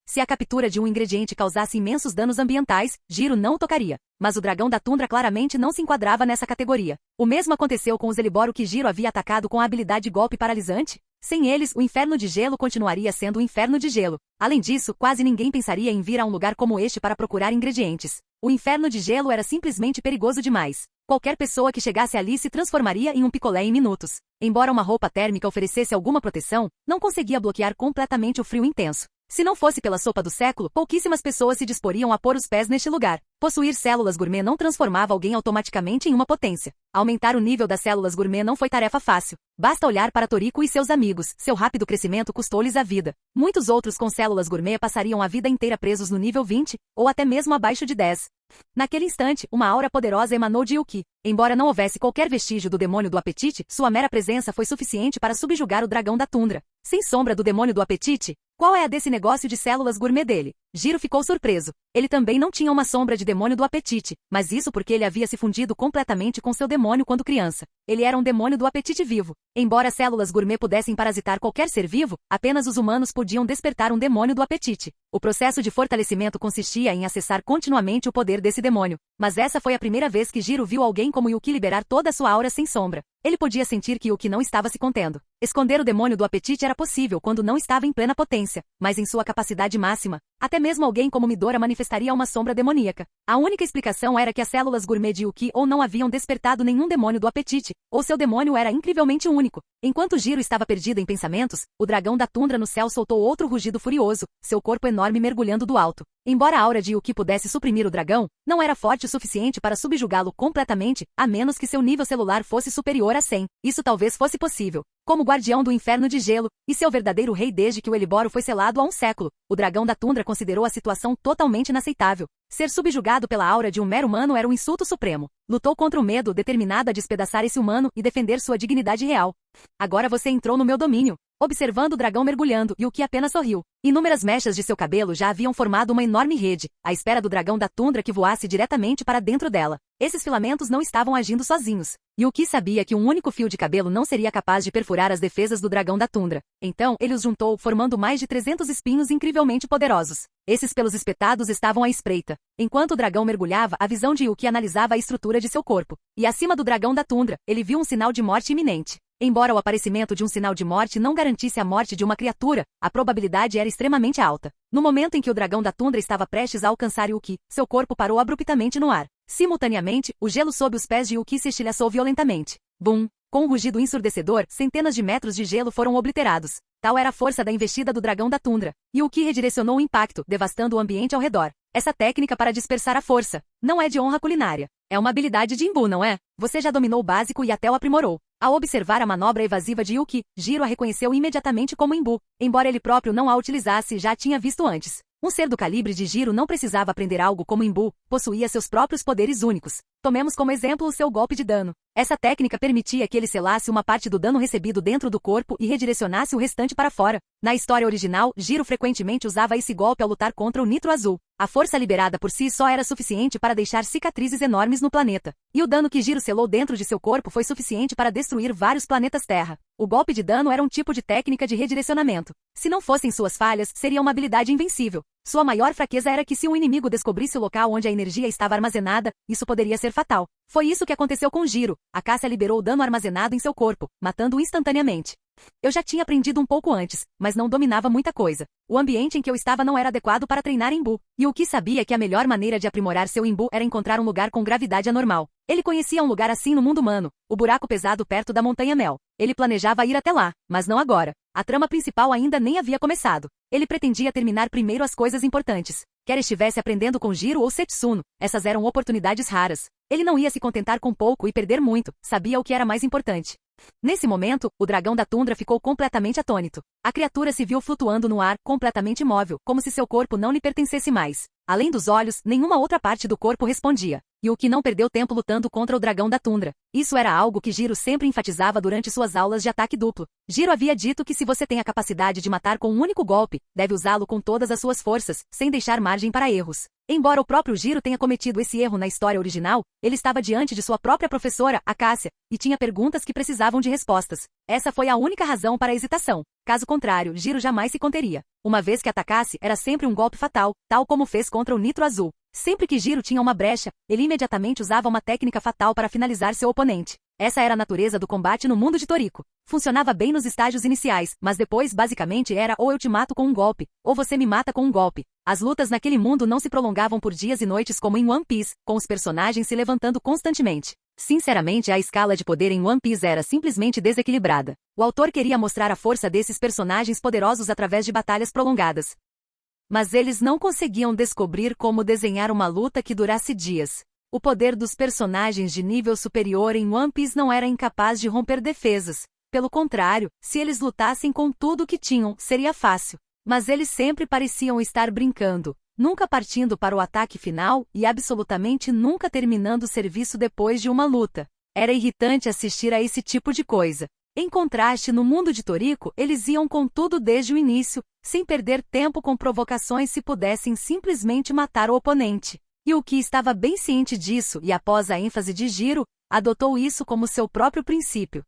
B: Se a captura de um ingrediente causasse imensos danos ambientais, Jiro não o tocaria. Mas o dragão da tundra claramente não se enquadrava nessa categoria. O mesmo aconteceu com os Eliboro que Jiro havia atacado com a habilidade golpe paralisante. Sem eles, o inferno de gelo continuaria sendo o inferno de gelo. Além disso, quase ninguém pensaria em vir a um lugar como este para procurar ingredientes. O inferno de gelo era simplesmente perigoso demais. Qualquer pessoa que chegasse ali se transformaria em um picolé em minutos. Embora uma roupa térmica oferecesse alguma proteção, não conseguia bloquear completamente o frio intenso. Se não fosse pela sopa do século, pouquíssimas pessoas se disporiam a pôr os pés neste lugar. Possuir células gourmet não transformava alguém automaticamente em uma potência. Aumentar o nível das células gourmet não foi tarefa fácil. Basta olhar para Toriko e seus amigos. Seu rápido crescimento custou-lhes a vida. Muitos outros com células gourmet passariam a vida inteira presos no nível 20, ou até mesmo abaixo de 10. Naquele instante, uma aura poderosa emanou de Yuki. Embora não houvesse qualquer vestígio do demônio do apetite, sua mera presença foi suficiente para subjugar o dragão da tundra. Sem sombra do demônio do apetite? Qual é a desse negócio de células gourmet dele? Jiro ficou surpreso. Ele também não tinha uma sombra de demônio do apetite, mas isso porque ele havia se fundido completamente com seu demônio quando criança. Ele era um demônio do apetite vivo. Embora células gourmet pudessem parasitar qualquer ser vivo, apenas os humanos podiam despertar um demônio do apetite. O processo de fortalecimento consistia em acessar continuamente o poder desse demônio. Mas essa foi a primeira vez que Jiro viu alguém como Yuki liberar toda a sua aura sem sombra. Ele podia sentir que Yuki não estava se contendo. Esconder o demônio do apetite era possível quando não estava em plena potência, mas em sua capacidade máxima, até mesmo alguém como Midora manifestaria uma sombra demoníaca. A única explicação era que as células gourmet de Yuki ou não haviam despertado nenhum demônio do apetite, ou seu demônio era incrivelmente único. Enquanto Jiro estava perdido em pensamentos, o dragão da tundra no céu soltou outro rugido furioso, seu corpo enorme mergulhando do alto. Embora a aura de Yuki pudesse suprimir o dragão, não era forte o suficiente para subjugá-lo completamente, a menos que seu nível celular fosse superior a 100. Isso talvez fosse possível. Como guardião do inferno de gelo, e seu verdadeiro rei desde que o Eliboro foi selado há um século, o dragão da tundra considerou a situação totalmente inaceitável. Ser subjugado pela aura de um mero humano era um insulto supremo. Lutou contra o medo, determinado a despedaçar esse humano e defender sua dignidade real. Agora você entrou no meu domínio. Observando o dragão mergulhando, Yuki apenas sorriu. Inúmeras mechas de seu cabelo já haviam formado uma enorme rede, à espera do dragão da tundra que voasse diretamente para dentro dela. Esses filamentos não estavam agindo sozinhos. Yuki sabia que um único fio de cabelo não seria capaz de perfurar as defesas do dragão da tundra. Então, ele os juntou, formando mais de 300 espinhos incrivelmente poderosos. Esses pelos espetados estavam à espreita. Enquanto o dragão mergulhava, a visão de Yuki analisava a estrutura de seu corpo. E acima do dragão da tundra, ele viu um sinal de morte iminente. Embora o aparecimento de um sinal de morte não garantisse a morte de uma criatura, a probabilidade era extremamente alta. No momento em que o dragão da tundra estava prestes a alcançar Yuki, seu corpo parou abruptamente no ar. Simultaneamente, o gelo sob os pés de Yuki se estilhaçou violentamente. Bum! Com um rugido ensurdecedor, centenas de metros de gelo foram obliterados. Tal era a força da investida do dragão da tundra. Yuki redirecionou o impacto, devastando o ambiente ao redor. Essa técnica para dispersar a força não é de honra culinária. É uma habilidade de Imbu, não é? Você já dominou o básico e até o aprimorou. Ao observar a manobra evasiva de Yuki, Jiro a reconheceu imediatamente como Imbu. Embora ele próprio não a utilizasse, já tinha visto antes. Um ser do calibre de Jiro não precisava aprender algo como Imbu, possuía seus próprios poderes únicos. Tomemos como exemplo o seu golpe de dano. Essa técnica permitia que ele selasse uma parte do dano recebido dentro do corpo e redirecionasse o restante para fora. Na história original, Jiro frequentemente usava esse golpe ao lutar contra o Nitro Azul. A força liberada por si só era suficiente para deixar cicatrizes enormes no planeta. E o dano que Jiro selou dentro de seu corpo foi suficiente para destruir vários planetas Terra. O golpe de dano era um tipo de técnica de redirecionamento. Se não fossem suas falhas, seria uma habilidade invencível. Sua maior fraqueza era que se um inimigo descobrisse o local onde a energia estava armazenada, isso poderia ser fatal. Foi isso que aconteceu com Jiro. A Cassia liberou o dano armazenado em seu corpo, matando-o instantaneamente. Eu já tinha aprendido um pouco antes, mas não dominava muita coisa. O ambiente em que eu estava não era adequado para treinar Imbu. E o que sabia que a melhor maneira de aprimorar seu Imbu era encontrar um lugar com gravidade anormal. Ele conhecia um lugar assim no mundo humano, o buraco pesado perto da Montanha Mel. Ele planejava ir até lá, mas não agora. A trama principal ainda nem havia começado. Ele pretendia terminar primeiro as coisas importantes. Quer estivesse aprendendo com Jiro ou Setsuno, essas eram oportunidades raras. Ele não ia se contentar com pouco e perder muito, sabia o que era mais importante. Nesse momento, o dragão da tundra ficou completamente atônito. A criatura se viu flutuando no ar, completamente imóvel, como se seu corpo não lhe pertencesse mais. Além dos olhos, nenhuma outra parte do corpo respondia. E o que não perdeu tempo lutando contra o dragão da tundra. Isso era algo que Jiro sempre enfatizava durante suas aulas de ataque duplo. Jiro havia dito que se você tem a capacidade de matar com um único golpe, deve usá-lo com todas as suas forças, sem deixar margem para erros. Embora o próprio Jiro tenha cometido esse erro na história original, ele estava diante de sua própria professora, a Cassia, e tinha perguntas que precisavam de respostas. Essa foi a única razão para a hesitação. Caso contrário, Jiro jamais se conteria. Uma vez que atacasse, era sempre um golpe fatal, tal como fez contra o Nitro Azul. Sempre que Jiro tinha uma brecha, ele imediatamente usava uma técnica fatal para finalizar seu oponente. Essa era a natureza do combate no mundo de Toriko. Funcionava bem nos estágios iniciais, mas depois basicamente era ou eu te mato com um golpe, ou você me mata com um golpe. As lutas naquele mundo não se prolongavam por dias e noites como em One Piece, com os personagens se levantando constantemente. Sinceramente, a escala de poder em One Piece era simplesmente desequilibrada. O autor queria mostrar a força desses personagens poderosos através de batalhas prolongadas. Mas eles não conseguiam descobrir como desenhar uma luta que durasse dias. O poder dos personagens de nível superior em One Piece não era incapaz de romper defesas. Pelo contrário, se eles lutassem com tudo o que tinham, seria fácil. Mas eles sempre pareciam estar brincando, nunca partindo para o ataque final e absolutamente nunca terminando o serviço depois de uma luta. Era irritante assistir a esse tipo de coisa. Em contraste, no mundo de Toriko, eles iam com tudo desde o início, sem perder tempo com provocações se pudessem simplesmente matar o oponente. E o que estava bem ciente disso e após a ênfase de Jiro, adotou isso como seu próprio princípio.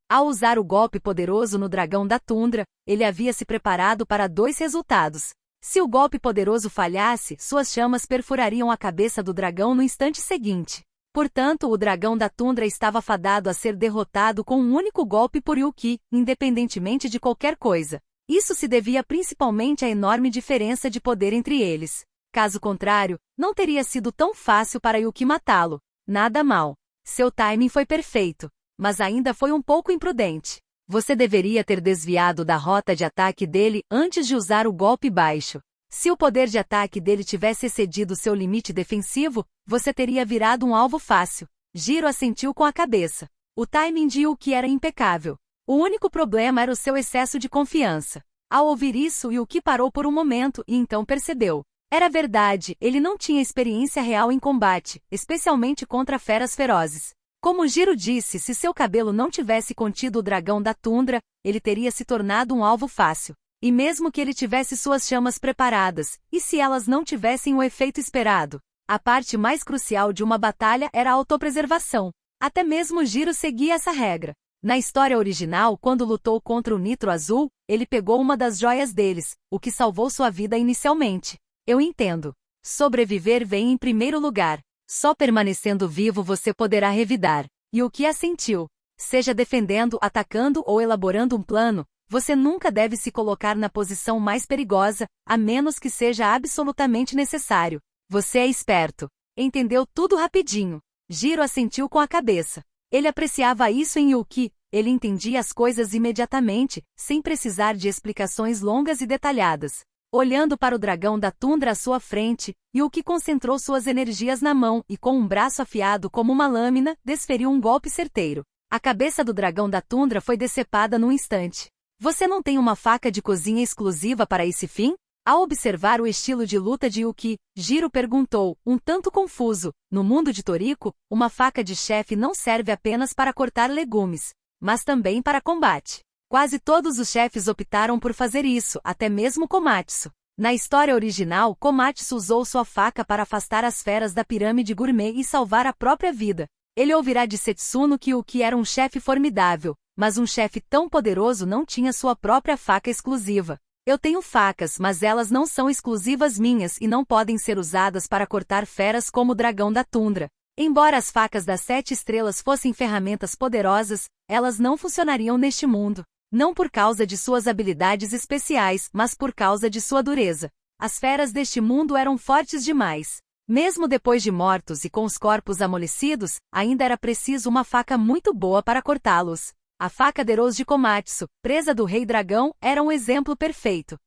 B: Ao usar o golpe poderoso no dragão da tundra, ele havia se preparado para 2 resultados. Se o golpe poderoso falhasse, suas chamas perfurariam a cabeça do dragão no instante seguinte. Portanto, o dragão da tundra estava fadado a ser derrotado com um único golpe por Yuki, independentemente de qualquer coisa. Isso se devia principalmente à enorme diferença de poder entre eles. Caso contrário, não teria sido tão fácil para Yuki matá-lo. Nada mal. Seu timing foi perfeito, mas ainda foi um pouco imprudente. Você deveria ter desviado da rota de ataque dele antes de usar o golpe baixo. Se o poder de ataque dele tivesse excedido seu limite defensivo, você teria virado um alvo fácil. Jiro assentiu com a cabeça. O timing de Yuki era impecável. O único problema era o seu excesso de confiança. Ao ouvir isso, Yuki parou por um momento e então percebeu. Era verdade, ele não tinha experiência real em combate, especialmente contra feras ferozes. Como Jiro disse, se seu cabelo não tivesse contido o dragão da tundra, ele teria se tornado um alvo fácil. E mesmo que ele tivesse suas chamas preparadas, e se elas não tivessem o efeito esperado? A parte mais crucial de uma batalha era a autopreservação. Até mesmo Jiro seguia essa regra. Na história original, quando lutou contra o Nitro Azul, ele pegou uma das joias deles, o que salvou sua vida inicialmente. Eu entendo. Sobreviver vem em primeiro lugar. Só permanecendo vivo você poderá revidar. E o que assentiu? Seja defendendo, atacando ou elaborando um plano, você nunca deve se colocar na posição mais perigosa, a menos que seja absolutamente necessário. Você é esperto. Entendeu tudo rapidinho. Jiro assentiu com a cabeça. Ele apreciava isso em Yuki. Ele entendia as coisas imediatamente, sem precisar de explicações longas e detalhadas. olhando para o dragão da tundra à sua frente, e o que concentrou suas energias na mão e com um braço afiado como uma lâmina, desferiu um golpe certeiro. A cabeça do dragão da tundra foi decepada num instante. Você não tem uma faca de cozinha exclusiva para esse fim? Ao observar o estilo de luta de Yuki, Jiro perguntou, um tanto confuso. No mundo de Toriko, uma faca de chefe não serve apenas para cortar legumes, mas também para combate. Quase todos os chefes optaram por fazer isso, até mesmo Komatsu. Na história original, Komatsu usou sua faca para afastar as feras da pirâmide gourmet e salvar a própria vida. Ele ouvirá de Setsuno que Yuki era um chefe formidável, mas um chefe tão poderoso não tinha sua própria faca exclusiva. Eu tenho facas, mas elas não são exclusivas minhas e não podem ser usadas para cortar feras como o dragão da tundra. Embora as facas das 7 estrelas fossem ferramentas poderosas, elas não funcionariam neste mundo. Não por causa de suas habilidades especiais, mas por causa de sua dureza. As feras deste mundo eram fortes demais. Mesmo depois de mortos e com os corpos amolecidos, ainda era preciso uma faca muito boa para cortá-los. A faca Deros de Komatsu, presa do Rei Dragão, era um exemplo perfeito.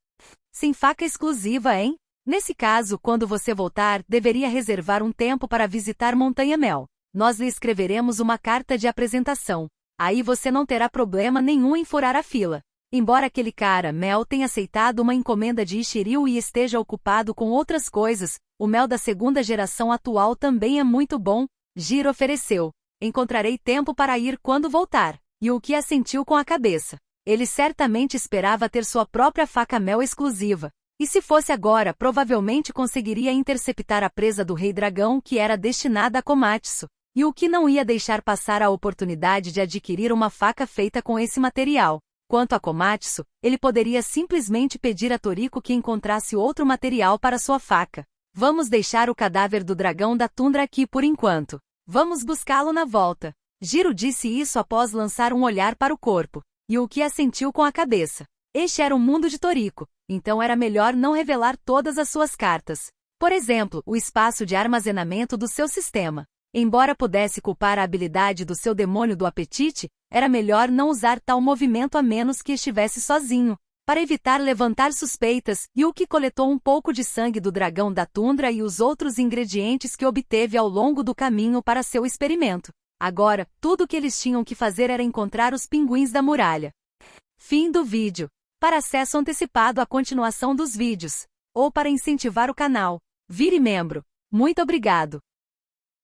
B: Sem faca exclusiva, hein? Nesse caso, quando você voltar, deveria reservar um tempo para visitar Montanha Mel. Nós lhe escreveremos uma carta de apresentação. Aí você não terá problema nenhum em furar a fila. Embora aquele cara, Mel, tenha aceitado uma encomenda de Ishiryu e esteja ocupado com outras coisas, o Mel da segunda geração atual também é muito bom, Jiro ofereceu. Encontrarei tempo para ir quando voltar. Yuki assentiu com a cabeça. Ele certamente esperava ter sua própria faca Mel exclusiva. E se fosse agora, provavelmente conseguiria interceptar a presa do Rei Dragão que era destinada a Komatsu. Yuki não ia deixar passar a oportunidade de adquirir uma faca feita com esse material. Quanto a Komatsu, ele poderia simplesmente pedir a Toriko que encontrasse outro material para sua faca. Vamos deixar o cadáver do dragão da tundra aqui por enquanto. Vamos buscá-lo na volta. Jiro disse isso após lançar um olhar para o corpo. Yuki assentiu com a cabeça. Este era o mundo de Toriko, então era melhor não revelar todas as suas cartas. Por exemplo, o espaço de armazenamento do seu sistema. Embora pudesse culpar a habilidade do seu demônio do apetite, era melhor não usar tal movimento a menos que estivesse sozinho. Para evitar levantar suspeitas, Yuki coletou um pouco de sangue do dragão da tundra e os outros ingredientes que obteve ao longo do caminho para seu experimento. Agora, tudo o que eles tinham que fazer era encontrar os pinguins da muralha. Fim do vídeo. Para acesso antecipado à continuação dos vídeos, ou para incentivar o canal, vire membro. Muito obrigado.